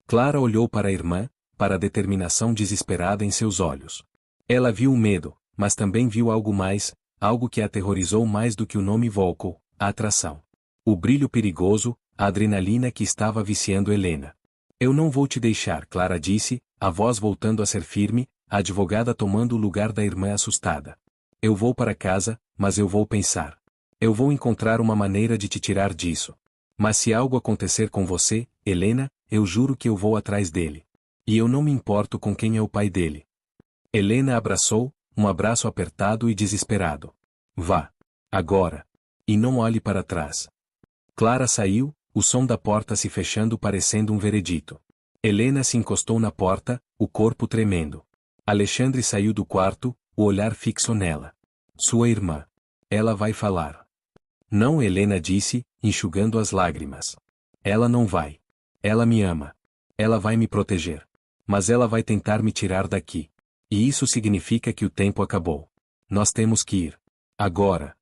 Clara olhou para a irmã, para a determinação desesperada em seus olhos. Ela viu o medo, mas também viu algo mais, algo que a aterrorizou mais do que o nome Volkov, a atração. O brilho perigoso, a adrenalina que estava viciando Helena. Eu não vou te deixar, Clara disse, a voz voltando a ser firme, a advogada tomando o lugar da irmã assustada. Eu vou para casa, mas eu vou pensar. Eu vou encontrar uma maneira de te tirar disso. Mas se algo acontecer com você, Helena, eu juro que eu vou atrás dele. E eu não me importo com quem é o pai dele. Helena abraçou, um abraço apertado e desesperado. Vá. Agora. E não olhe para trás. Clara saiu, o som da porta se fechando parecendo um veredito. Helena se encostou na porta, o corpo tremendo. Alexandre saiu do quarto, o olhar fixo nela. Sua irmã. Ela vai falar. Não, Helena disse, enxugando as lágrimas. Ela não vai. Ela me ama. Ela vai me proteger. Mas ela vai tentar me tirar daqui. E isso significa que o tempo acabou. Nós temos que ir. Agora.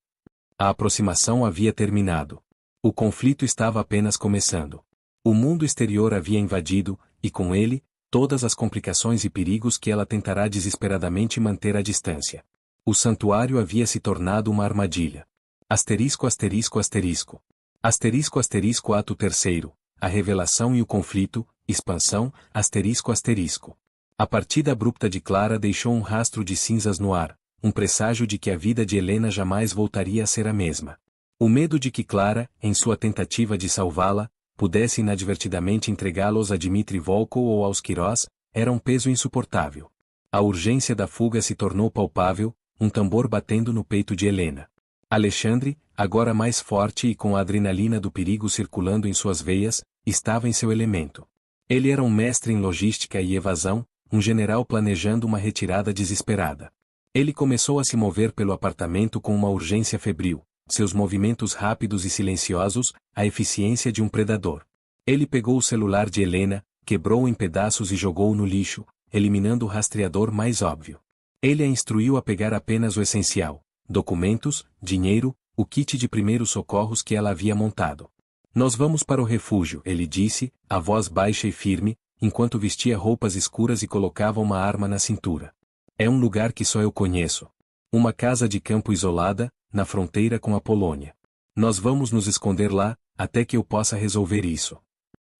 A aproximação havia terminado. O conflito estava apenas começando. O mundo exterior havia invadido, e com ele, todas as complicações e perigos que ela tentará desesperadamente manter à distância. O santuário havia se tornado uma armadilha. Asterisco asterisco asterisco. Asterisco asterisco ato terceiro. A revelação e o conflito, expansão, asterisco asterisco. A partida abrupta de Clara deixou um rastro de cinzas no ar, um presságio de que a vida de Helena jamais voltaria a ser a mesma. O medo de que Clara, em sua tentativa de salvá-la, pudesse inadvertidamente entregá-los a Dmitri Volkov ou aos Quirós, era um peso insuportável. A urgência da fuga se tornou palpável, um tambor batendo no peito de Helena. Alexandre, agora mais forte e com a adrenalina do perigo circulando em suas veias, estava em seu elemento. Ele era um mestre em logística e evasão, um general planejando uma retirada desesperada. Ele começou a se mover pelo apartamento com uma urgência febril, seus movimentos rápidos e silenciosos, a eficiência de um predador. Ele pegou o celular de Helena, quebrou-o em pedaços e jogou-o no lixo, eliminando o rastreador mais óbvio. Ele a instruiu a pegar apenas o essencial: documentos, dinheiro, o kit de primeiros socorros que ela havia montado. Nós vamos para o refúgio, ele disse, a voz baixa e firme, enquanto vestia roupas escuras e colocava uma arma na cintura. É um lugar que só eu conheço. Uma casa de campo isolada, na fronteira com a Polônia. Nós vamos nos esconder lá, até que eu possa resolver isso.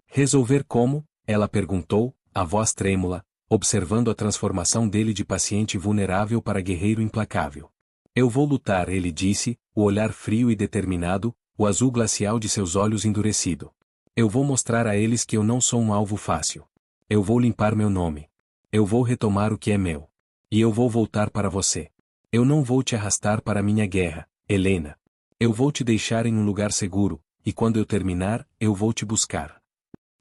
Resolver como? Ela perguntou, a voz trêmula, observando a transformação dele de paciente vulnerável para guerreiro implacável. Eu vou lutar, ele disse, o olhar frio e determinado, o azul glacial de seus olhos endurecido. Eu vou mostrar a eles que eu não sou um alvo fácil. Eu vou limpar meu nome. Eu vou retomar o que é meu. E eu vou voltar para você. Eu não vou te arrastar para minha guerra, Helena. Eu vou te deixar em um lugar seguro, e quando eu terminar, eu vou te buscar.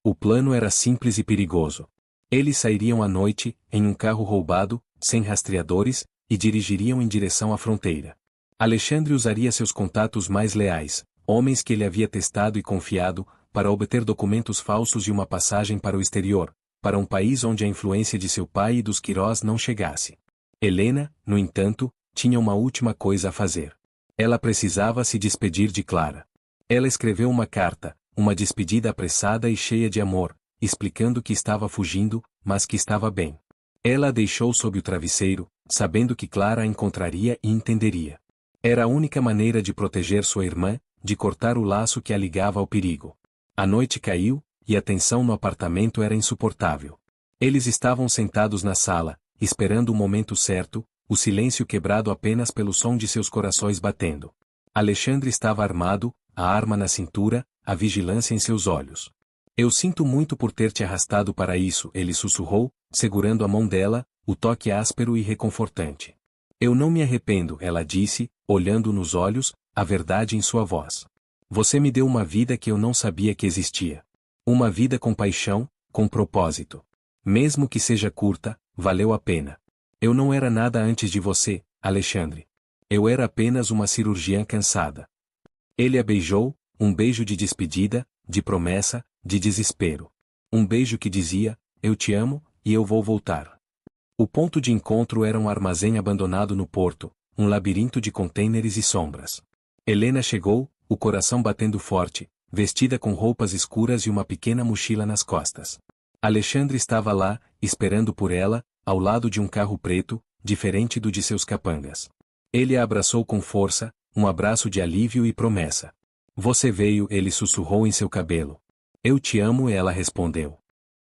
O plano era simples e perigoso. Eles sairiam à noite, em um carro roubado, sem rastreadores, e dirigiriam em direção à fronteira. Alexandre usaria seus contatos mais leais, homens que ele havia testado e confiado, para obter documentos falsos e uma passagem para o exterior, para um país onde a influência de seu pai e dos Quirós não chegasse. Helena, no entanto, tinha uma última coisa a fazer. Ela precisava se despedir de Clara. Ela escreveu uma carta, uma despedida apressada e cheia de amor, explicando que estava fugindo, mas que estava bem. Ela a deixou sob o travesseiro, sabendo que Clara a encontraria e entenderia. Era a única maneira de proteger sua irmã, de cortar o laço que a ligava ao perigo. A noite caiu, e a tensão no apartamento era insuportável. Eles estavam sentados na sala, esperando o momento certo, o silêncio quebrado apenas pelo som de seus corações batendo. Alexandre estava armado, a arma na cintura, a vigilância em seus olhos. Eu sinto muito por ter te arrastado para isso, ele sussurrou, segurando a mão dela, o toque áspero e reconfortante. Eu não me arrependo, ela disse, olhando nos olhos, a verdade em sua voz. Você me deu uma vida que eu não sabia que existia. Uma vida com paixão, com propósito. Mesmo que seja curta, valeu a pena. Eu não era nada antes de você, Alexandre. Eu era apenas uma cirurgiã cansada. Ele a beijou, um beijo de despedida, de promessa, de desespero. Um beijo que dizia, eu te amo, e eu vou voltar. O ponto de encontro era um armazém abandonado no porto, um labirinto de contêineres e sombras. Helena chegou, o coração batendo forte, vestida com roupas escuras e uma pequena mochila nas costas. Alexandre estava lá, esperando por ela, ao lado de um carro preto, diferente do de seus capangas. Ele a abraçou com força, um abraço de alívio e promessa. Você veio, ele sussurrou em seu cabelo. Eu te amo, ela respondeu.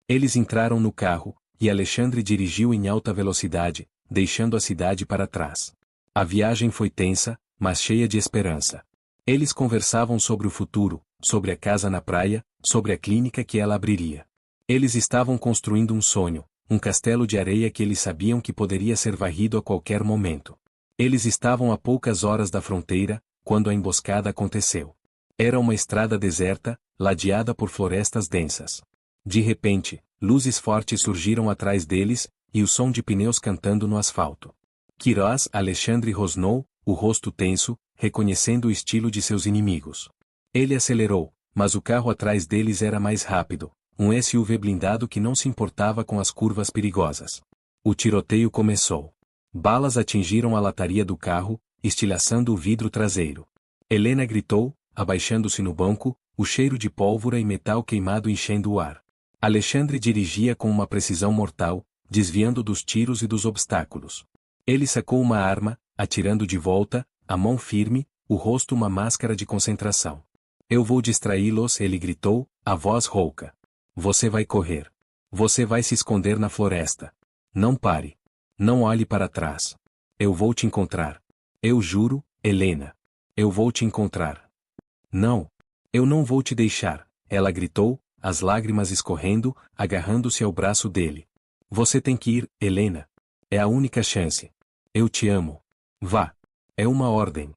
Eles entraram no carro, e Alexandre dirigiu em alta velocidade, deixando a cidade para trás. A viagem foi tensa, mas cheia de esperança. Eles conversavam sobre o futuro, sobre a casa na praia, sobre a clínica que ela abriria. Eles estavam construindo um sonho, um castelo de areia que eles sabiam que poderia ser varrido a qualquer momento. Eles estavam a poucas horas da fronteira, quando a emboscada aconteceu. Era uma estrada deserta, ladeada por florestas densas. De repente, luzes fortes surgiram atrás deles, e o som de pneus cantando no asfalto. Quirós, Alexandre rosnou, o rosto tenso, reconhecendo o estilo de seus inimigos. Ele acelerou, mas o carro atrás deles era mais rápido, um SUV blindado que não se importava com as curvas perigosas. O tiroteio começou. Balas atingiram a lataria do carro, estilhaçando o vidro traseiro. Helena gritou, abaixando-se no banco, o cheiro de pólvora e metal queimado enchendo o ar. Alexandre dirigia com uma precisão mortal, desviando dos tiros e dos obstáculos. Ele sacou uma arma, atirando de volta, a mão firme, o rosto uma máscara de concentração. Eu vou distraí-los, ele gritou, a voz rouca. Você vai correr. Você vai se esconder na floresta. Não pare. Não olhe para trás. Eu vou te encontrar. Eu juro, Helena. Eu vou te encontrar. Não. Eu não vou te deixar, ela gritou, as lágrimas escorrendo, agarrando-se ao braço dele. Você tem que ir, Helena. É a única chance. Eu te amo. Vá. É uma ordem.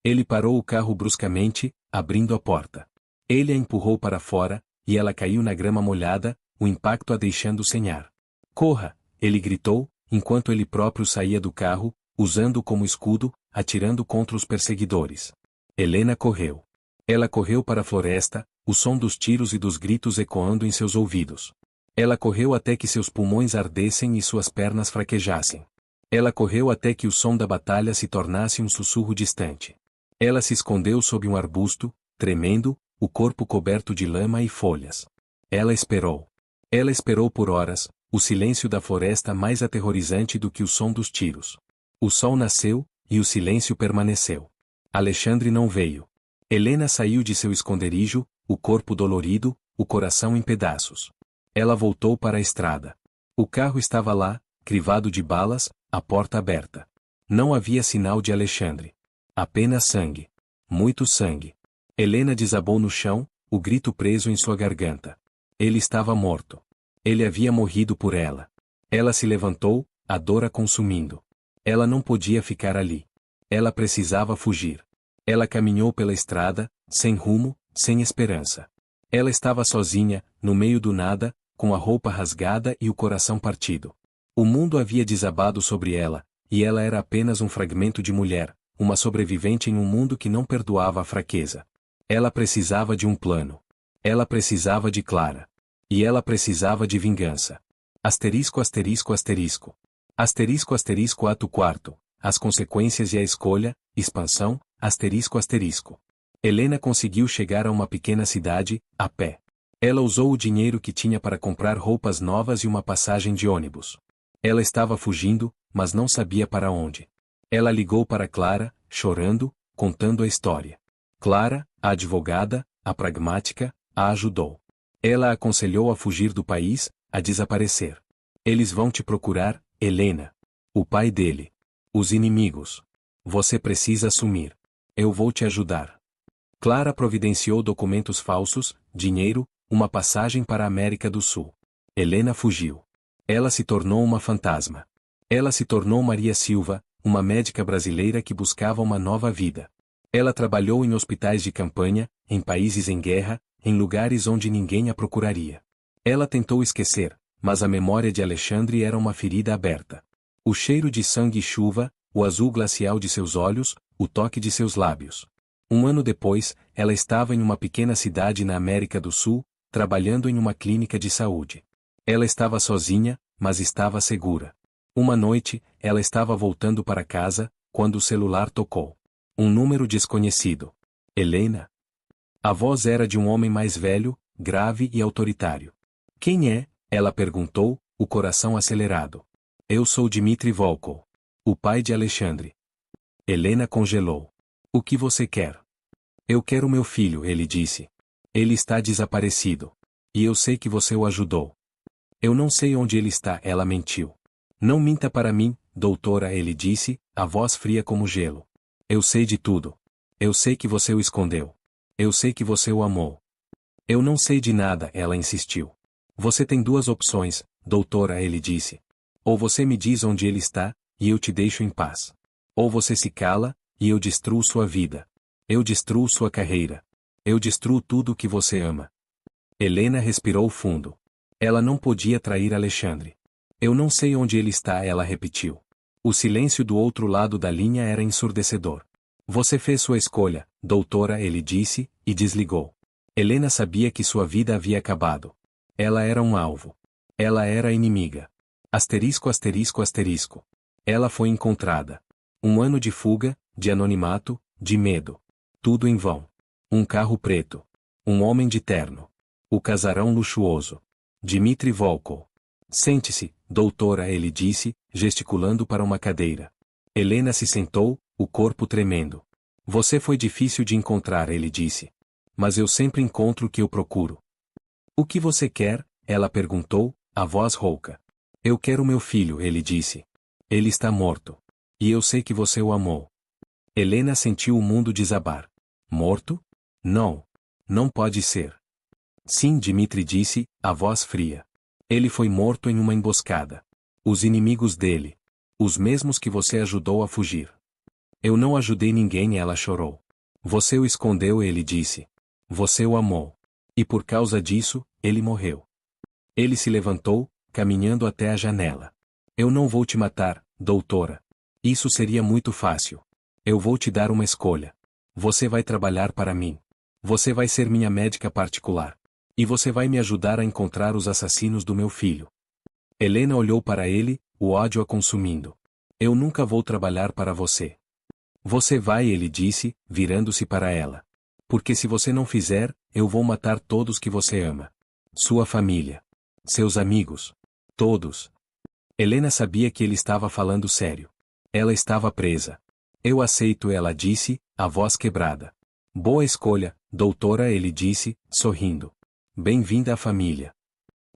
Ele parou o carro bruscamente, abrindo a porta. Ele a empurrou para fora, e ela caiu na grama molhada, o impacto a deixando sem ar. Corra! Ele gritou, enquanto ele próprio saía do carro, usando-o como escudo, atirando contra os perseguidores. Helena correu. Ela correu para a floresta, o som dos tiros e dos gritos ecoando em seus ouvidos. Ela correu até que seus pulmões ardessem e suas pernas fraquejassem. Ela correu até que o som da batalha se tornasse um sussurro distante. Ela se escondeu sob um arbusto, tremendo, o corpo coberto de lama e folhas. Ela esperou. Ela esperou por horas, o silêncio da floresta mais aterrorizante do que o som dos tiros. O sol nasceu, e o silêncio permaneceu. Alexandre não veio. Helena saiu de seu esconderijo, o corpo dolorido, o coração em pedaços. Ela voltou para a estrada. O carro estava lá, crivado de balas, a porta aberta. Não havia sinal de Alexandre. Apenas sangue. Muito sangue. Helena desabou no chão, o grito preso em sua garganta. Ele estava morto. Ele havia morrido por ela. Ela se levantou, a dor a consumindo. Ela não podia ficar ali. Ela precisava fugir. Ela caminhou pela estrada, sem rumo, sem esperança. Ela estava sozinha, no meio do nada, com a roupa rasgada e o coração partido. O mundo havia desabado sobre ela, e ela era apenas um fragmento de mulher, uma sobrevivente em um mundo que não perdoava a fraqueza. Ela precisava de um plano. Ela precisava de Clara. E ela precisava de vingança. Asterisco asterisco asterisco. Asterisco asterisco ato quarto. As consequências e a escolha, expansão, asterisco asterisco. Helena conseguiu chegar a uma pequena cidade, a pé. Ela usou o dinheiro que tinha para comprar roupas novas e uma passagem de ônibus. Ela estava fugindo, mas não sabia para onde. Ela ligou para Clara, chorando, contando a história. Clara, a advogada, a pragmática, a ajudou. Ela a aconselhou a fugir do país, a desaparecer. Eles vão te procurar, Helena. O pai dele. Os inimigos. Você precisa assumir. Eu vou te ajudar. Clara providenciou documentos falsos, dinheiro, uma passagem para a América do Sul. Helena fugiu. Ela se tornou uma fantasma. Ela se tornou Maria Silva, uma médica brasileira que buscava uma nova vida. Ela trabalhou em hospitais de campanha, em países em guerra, em lugares onde ninguém a procuraria. Ela tentou esquecer, mas a memória de Alexandre era uma ferida aberta. O cheiro de sangue e chuva, o azul glacial de seus olhos, o toque de seus lábios. Um ano depois, ela estava em uma pequena cidade na América do Sul, trabalhando em uma clínica de saúde. Ela estava sozinha, mas estava segura. Uma noite, ela estava voltando para casa, quando o celular tocou. Um número desconhecido. Helena? A voz era de um homem mais velho, grave e autoritário. Quem é? Ela perguntou, o coração acelerado. Eu sou Dmitri Volkov. O pai de Alexandre. Helena congelou. O que você quer? Eu quero meu filho, ele disse. Ele está desaparecido. E eu sei que você o ajudou. Eu não sei onde ele está, ela mentiu. Não minta para mim, doutora, ele disse, a voz fria como gelo. Eu sei de tudo. Eu sei que você o escondeu. Eu sei que você o amou. Eu não sei de nada, ela insistiu. Você tem duas opções, doutora, ele disse. Ou você me diz onde ele está, e eu te deixo em paz. Ou você se cala, e eu destruo sua vida. Eu destruo sua carreira. Eu destruo tudo o que você ama. Helena respirou fundo. Ela não podia trair Alexandre. Eu não sei onde ele está, ela repetiu. O silêncio do outro lado da linha era ensurdecedor. Você fez sua escolha, doutora, ele disse, e desligou. Helena sabia que sua vida havia acabado. Ela era um alvo. Ela era a inimiga. Asterisco asterisco asterisco. Ela foi encontrada. Um ano de fuga, de anonimato, de medo. Tudo em vão. Um carro preto. Um homem de terno. O casarão luxuoso. Dmitri Volkov. Sente-se, doutora, ele disse, gesticulando para uma cadeira. Helena se sentou, o corpo tremendo. Você foi difícil de encontrar, ele disse. Mas eu sempre encontro o que eu procuro. O que você quer? Ela perguntou, a voz rouca. Eu quero meu filho, ele disse. Ele está morto. E eu sei que você o amou. Helena sentiu o mundo desabar. Morto? Não. Não pode ser. Sim, Dmitri disse, a voz fria. Ele foi morto em uma emboscada. Os inimigos dele. Os mesmos que você ajudou a fugir. Eu não ajudei ninguém, ela chorou. Você o escondeu, ele disse. Você o amou. E por causa disso, ele morreu. Ele se levantou, caminhando até a janela. Eu não vou te matar, doutora. Isso seria muito fácil. Eu vou te dar uma escolha. Você vai trabalhar para mim. Você vai ser minha médica particular. E você vai me ajudar a encontrar os assassinos do meu filho. Helena olhou para ele, o ódio a consumindo. Eu nunca vou trabalhar para você. Você vai, ele disse, virando-se para ela. Porque se você não fizer, eu vou matar todos que você ama. Sua família. Seus amigos. Todos. Helena sabia que ele estava falando sério. Ela estava presa. Eu aceito, ela disse, a voz quebrada. Boa escolha, doutora, ele disse, sorrindo. Bem-vinda à família.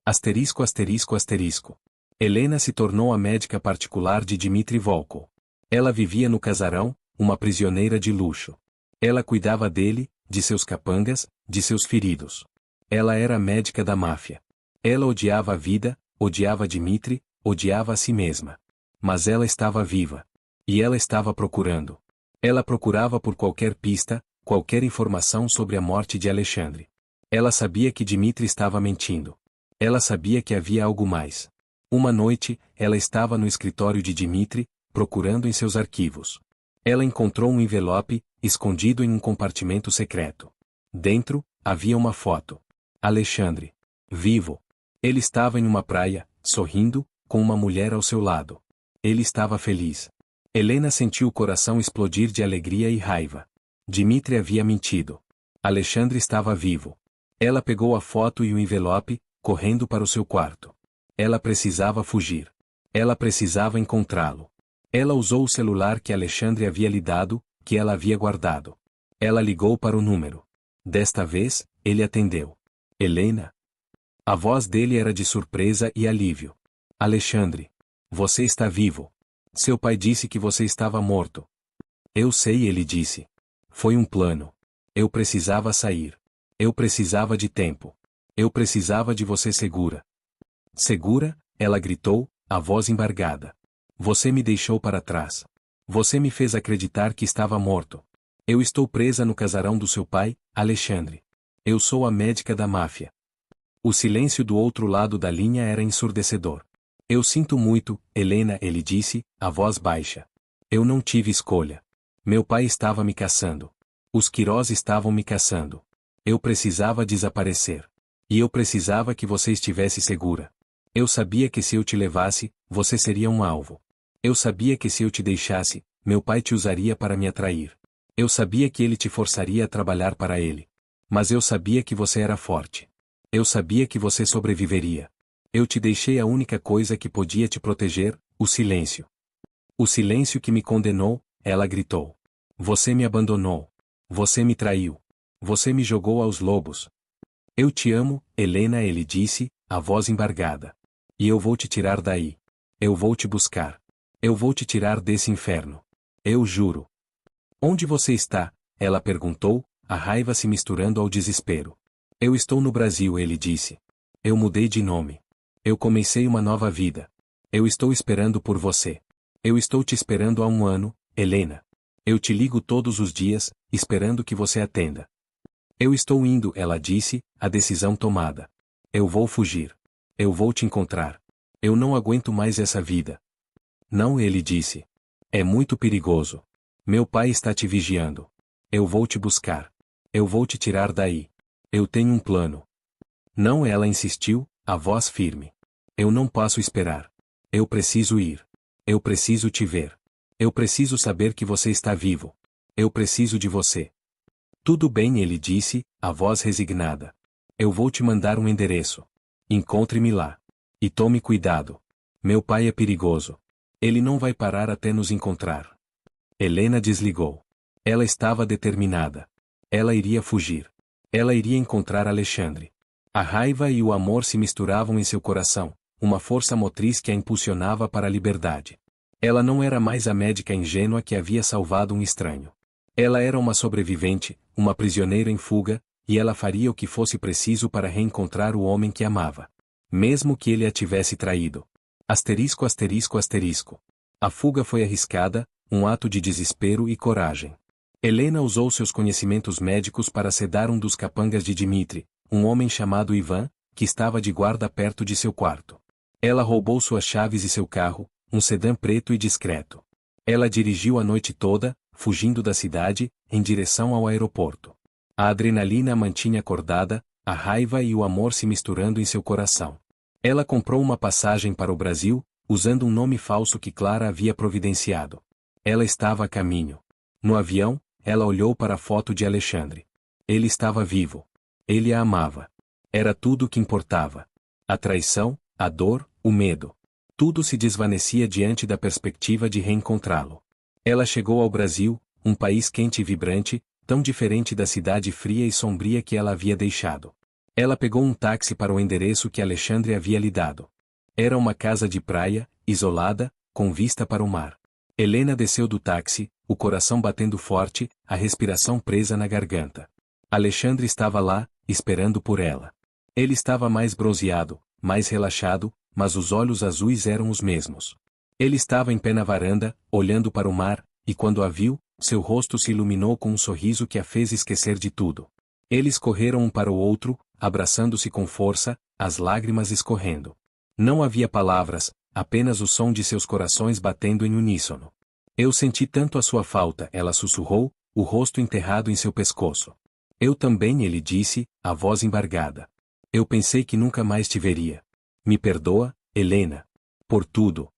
Asterisco asterisco asterisco. Helena se tornou a médica particular de Dmitri Volkov. Ela vivia no casarão, uma prisioneira de luxo. Ela cuidava dele, de seus capangas, de seus feridos. Ela era a médica da máfia. Ela odiava a vida, odiava Dmitri, odiava a si mesma. Mas ela estava viva. E ela estava procurando. Ela procurava por qualquer pista, qualquer informação sobre a morte de Alexandre. Ela sabia que Dmitri estava mentindo. Ela sabia que havia algo mais. Uma noite, ela estava no escritório de Dmitri, procurando em seus arquivos. Ela encontrou um envelope, escondido em um compartimento secreto. Dentro, havia uma foto. Alexandre. Vivo. Ele estava em uma praia, sorrindo, com uma mulher ao seu lado. Ele estava feliz. Helena sentiu o coração explodir de alegria e raiva. Dmitri havia mentido. Alexandre estava vivo. Ela pegou a foto e o envelope, correndo para o seu quarto. Ela precisava fugir. Ela precisava encontrá-lo. Ela usou o celular que Alexandre havia lhe dado, que ela havia guardado. Ela ligou para o número. Desta vez, ele atendeu. Helena? A voz dele era de surpresa e alívio. Alexandre. Você está vivo. Seu pai disse que você estava morto. Eu sei, ele disse. Foi um plano. Eu precisava sair. Eu precisava de tempo. Eu precisava de você segura. Segura? Ela gritou, a voz embargada. Você me deixou para trás. Você me fez acreditar que estava morto. Eu estou presa no casarão do seu pai, Alexandre. Eu sou a médica da máfia. O silêncio do outro lado da linha era ensurdecedor. Eu sinto muito, Helena, ele disse, a voz baixa. Eu não tive escolha. Meu pai estava me caçando. Os Queiroz estavam me caçando. Eu precisava desaparecer. E eu precisava que você estivesse segura. Eu sabia que se eu te levasse, você seria um alvo. Eu sabia que se eu te deixasse, meu pai te usaria para me atrair. Eu sabia que ele te forçaria a trabalhar para ele. Mas eu sabia que você era forte. Eu sabia que você sobreviveria. Eu te deixei a única coisa que podia te proteger, o silêncio. O silêncio que me condenou, ela gritou. Você me abandonou. Você me traiu. Você me jogou aos lobos. Eu te amo, Helena, ele disse, a voz embargada. E eu vou te tirar daí. Eu vou te buscar. Eu vou te tirar desse inferno. Eu juro. Onde você está? Ela perguntou, a raiva se misturando ao desespero. Eu estou no Brasil, ele disse. Eu mudei de nome. Eu comecei uma nova vida. Eu estou esperando por você. Eu estou te esperando há 1 ano, Helena. Eu te ligo todos os dias, esperando que você atenda. Eu estou indo, ela disse, a decisão tomada. Eu vou fugir. Eu vou te encontrar. Eu não aguento mais essa vida. Não, ele disse. É muito perigoso. Meu pai está te vigiando. Eu vou te buscar. Eu vou te tirar daí. Eu tenho um plano. Não, ela insistiu, a voz firme. Eu não posso esperar. Eu preciso ir. Eu preciso te ver. Eu preciso saber que você está vivo. Eu preciso de você. Tudo bem, ele disse, a voz resignada. Eu vou te mandar um endereço. Encontre-me lá. E tome cuidado. Meu pai é perigoso. Ele não vai parar até nos encontrar. Helena desligou. Ela estava determinada. Ela iria fugir. Ela iria encontrar Alexandre. A raiva e o amor se misturavam em seu coração, uma força motriz que a impulsionava para a liberdade. Ela não era mais a médica ingênua que havia salvado um estranho. Ela era uma sobrevivente, uma prisioneira em fuga, e ela faria o que fosse preciso para reencontrar o homem que amava. Mesmo que ele a tivesse traído. Asterisco, asterisco, asterisco. A fuga foi arriscada, um ato de desespero e coragem. Helena usou seus conhecimentos médicos para sedar um dos capangas de Dmitri, um homem chamado Ivan, que estava de guarda perto de seu quarto. Ela roubou suas chaves e seu carro, um sedã preto e discreto. Ela dirigiu a noite toda, fugindo da cidade, em direção ao aeroporto. A adrenalina a mantinha acordada, a raiva e o amor se misturando em seu coração. Ela comprou uma passagem para o Brasil, usando um nome falso que Clara havia providenciado. Ela estava a caminho. No avião, ela olhou para a foto de Alexandre. Ele estava vivo. Ele a amava. Era tudo o que importava. A traição, a dor, o medo. Tudo se desvanecia diante da perspectiva de reencontrá-lo. Ela chegou ao Brasil, um país quente e vibrante, tão diferente da cidade fria e sombria que ela havia deixado. Ela pegou um táxi para o endereço que Alexandre havia lhe dado. Era uma casa de praia, isolada, com vista para o mar. Helena desceu do táxi, o coração batendo forte, a respiração presa na garganta. Alexandre estava lá, esperando por ela. Ele estava mais bronzeado, mais relaxado, mas os olhos azuis eram os mesmos. Ele estava em pé na varanda, olhando para o mar, e quando a viu, seu rosto se iluminou com um sorriso que a fez esquecer de tudo. Eles correram um para o outro, abraçando-se com força, as lágrimas escorrendo. Não havia palavras, apenas o som de seus corações batendo em uníssono. Eu senti tanto a sua falta, ela sussurrou, o rosto enterrado em seu pescoço. Eu também, ele disse, a voz embargada. Eu pensei que nunca mais te veria. Me perdoa, Helena. Por tudo.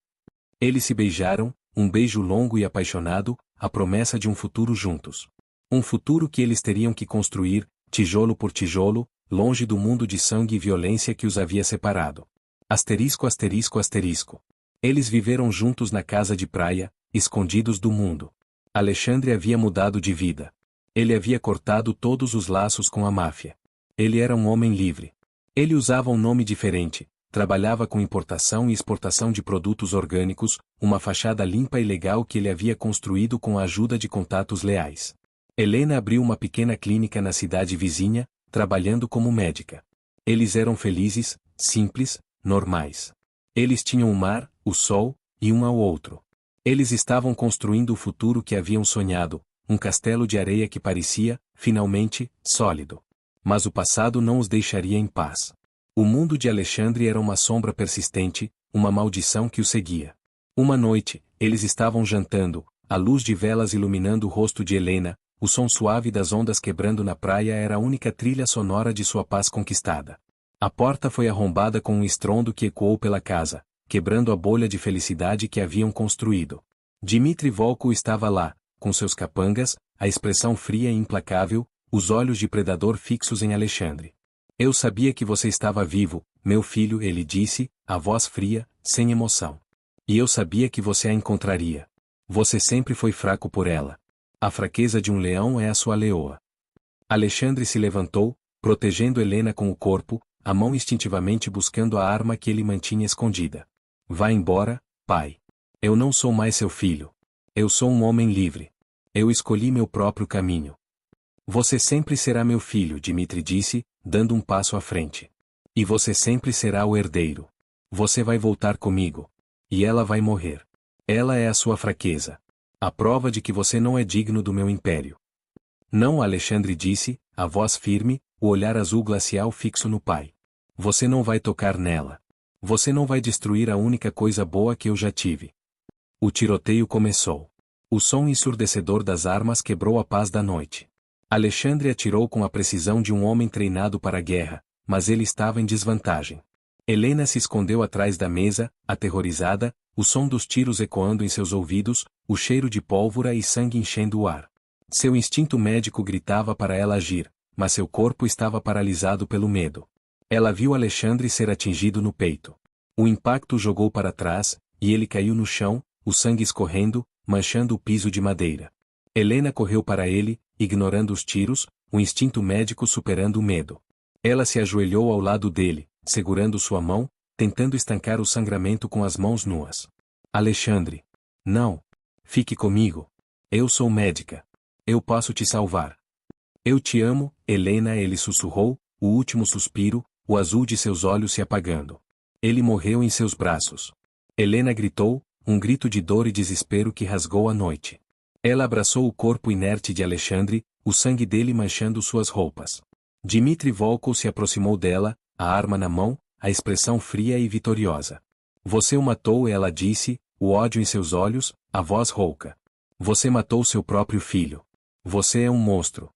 Eles se beijaram, um beijo longo e apaixonado, a promessa de um futuro juntos. Um futuro que eles teriam que construir, tijolo por tijolo, longe do mundo de sangue e violência que os havia separado. Asterisco asterisco asterisco. Eles viveram juntos na casa de praia, escondidos do mundo. Alexandre havia mudado de vida. Ele havia cortado todos os laços com a máfia. Ele era um homem livre. Ele usava um nome diferente, trabalhava com importação e exportação de produtos orgânicos, uma fachada limpa e legal que ele havia construído com a ajuda de contatos leais. Helena abriu uma pequena clínica na cidade vizinha, trabalhando como médica. Eles eram felizes, simples, normais. Eles tinham o mar, o sol, e um ao outro. Eles estavam construindo o futuro que haviam sonhado, um castelo de areia que parecia, finalmente, sólido. Mas o passado não os deixaria em paz. O mundo de Alexandre era uma sombra persistente, uma maldição que o seguia. Uma noite, eles estavam jantando, a luz de velas iluminando o rosto de Helena, o som suave das ondas quebrando na praia era a única trilha sonora de sua paz conquistada. A porta foi arrombada com um estrondo que ecoou pela casa, quebrando a bolha de felicidade que haviam construído. Dmitri Volkov estava lá, com seus capangas, a expressão fria e implacável, os olhos de predador fixos em Alexandre. Eu sabia que você estava vivo, meu filho, ele disse, a voz fria, sem emoção. E eu sabia que você a encontraria. Você sempre foi fraco por ela. A fraqueza de um leão é a sua leoa. Alexandre se levantou, protegendo Helena com o corpo, a mão instintivamente buscando a arma que ele mantinha escondida. Vá embora, pai. Eu não sou mais seu filho. Eu sou um homem livre. Eu escolhi meu próprio caminho. Você sempre será meu filho, Dmitri disse, dando um passo à frente. E você sempre será o herdeiro. Você vai voltar comigo. E ela vai morrer. Ela é a sua fraqueza. A prova de que você não é digno do meu império. Não, Alexandre disse, a voz firme, o olhar azul glacial fixo no pai. Você não vai tocar nela. Você não vai destruir a única coisa boa que eu já tive. O tiroteio começou. O som ensurdecedor das armas quebrou a paz da noite. Alexandre atirou com a precisão de um homem treinado para a guerra, mas ele estava em desvantagem. Helena se escondeu atrás da mesa, aterrorizada, o som dos tiros ecoando em seus ouvidos, o cheiro de pólvora e sangue enchendo o ar. Seu instinto médico gritava para ela agir, mas seu corpo estava paralisado pelo medo. Ela viu Alexandre ser atingido no peito. O impacto o jogou para trás, e ele caiu no chão, o sangue escorrendo, manchando o piso de madeira. Helena correu para ele, ignorando os tiros, o instinto médico superando o medo. Ela se ajoelhou ao lado dele, segurando sua mão, tentando estancar o sangramento com as mãos nuas. Alexandre. Não. Fique comigo. Eu sou médica. Eu posso te salvar. Eu te amo, Helena, ele sussurrou, o último suspiro, o azul de seus olhos se apagando. Ele morreu em seus braços. Helena gritou, um grito de dor e desespero que rasgou a noite. Ela abraçou o corpo inerte de Alexandre, o sangue dele manchando suas roupas. Dmitri Volkov se aproximou dela, a arma na mão, a expressão fria e vitoriosa. Você o matou, ela disse, o ódio em seus olhos, a voz rouca. Você matou seu próprio filho. Você é um monstro.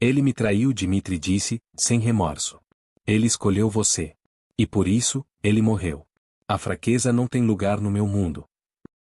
Ele me traiu, Dmitri disse, sem remorso. Ele escolheu você. E por isso, ele morreu. A fraqueza não tem lugar no meu mundo.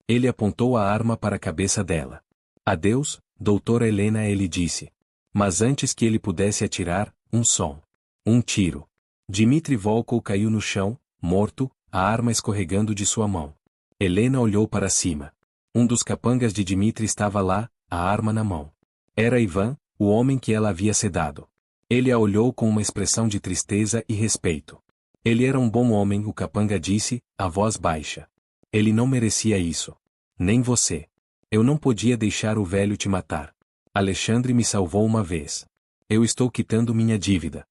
Ele apontou a arma para a cabeça dela. Adeus, doutora Helena, ele disse. Mas antes que ele pudesse atirar, um som. Um tiro. Dmitri Volkov caiu no chão, morto, a arma escorregando de sua mão. Helena olhou para cima. Um dos capangas de Dmitri estava lá, a arma na mão. Era Ivan, o homem que ela havia sedado. Ele a olhou com uma expressão de tristeza e respeito. Ele era um bom homem, o capanga disse, a voz baixa. Ele não merecia isso. Nem você. Eu não podia deixar o velho te matar. Alexandre me salvou uma vez. Eu estou quitando minha dívida.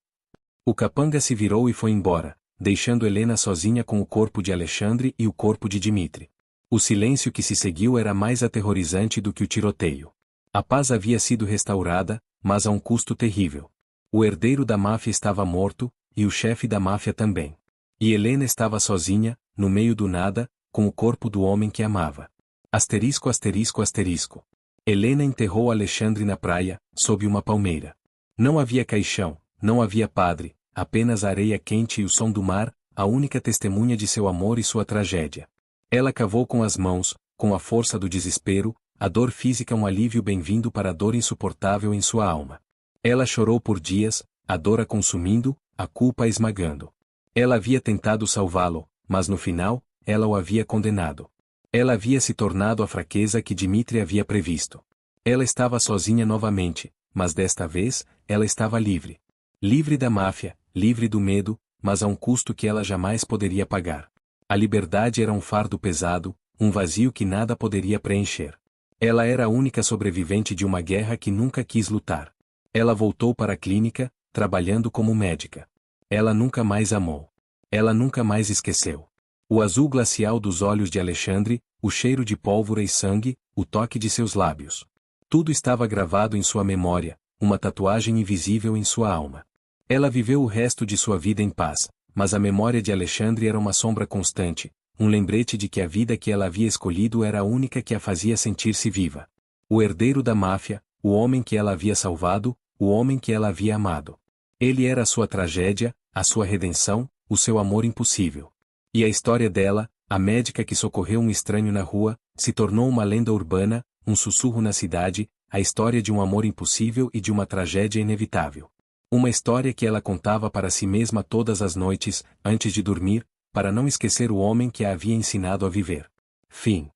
O capanga se virou e foi embora, deixando Helena sozinha com o corpo de Alexandre e o corpo de Dmitri. O silêncio que se seguiu era mais aterrorizante do que o tiroteio. A paz havia sido restaurada, mas a um custo terrível. O herdeiro da máfia estava morto, e o chefe da máfia também. E Helena estava sozinha, no meio do nada, com o corpo do homem que amava. Asterisco asterisco asterisco. Helena enterrou Alexandre na praia, sob uma palmeira. Não havia caixão, não havia padre, apenas a areia quente e o som do mar, a única testemunha de seu amor e sua tragédia. Ela cavou com as mãos, com a força do desespero, a dor física um alívio bem-vindo para a dor insuportável em sua alma. Ela chorou por dias, a dor a consumindo, a culpa a esmagando. Ela havia tentado salvá-lo, mas no final, ela o havia condenado. Ela havia se tornado a fraqueza que Dmitri havia previsto. Ela estava sozinha novamente, mas desta vez, ela estava livre. Livre da máfia, livre do medo, mas a um custo que ela jamais poderia pagar. A liberdade era um fardo pesado, um vazio que nada poderia preencher. Ela era a única sobrevivente de uma guerra que nunca quis lutar. Ela voltou para a clínica, trabalhando como médica. Ela nunca mais amou. Ela nunca mais esqueceu. O azul glacial dos olhos de Alexandre, o cheiro de pólvora e sangue, o toque de seus lábios. Tudo estava gravado em sua memória, uma tatuagem invisível em sua alma. Ela viveu o resto de sua vida em paz, mas a memória de Alexandre era uma sombra constante, um lembrete de que a vida que ela havia escolhido era a única que a fazia sentir-se viva. O herdeiro da máfia, o homem que ela havia salvado, o homem que ela havia amado. Ele era a sua tragédia, a sua redenção, o seu amor impossível. E a história dela, a médica que socorreu um estranho na rua, se tornou uma lenda urbana, um sussurro na cidade, a história de um amor impossível e de uma tragédia inevitável. Uma história que ela contava para si mesma todas as noites, antes de dormir, para não esquecer o homem que a havia ensinado a viver. Fim.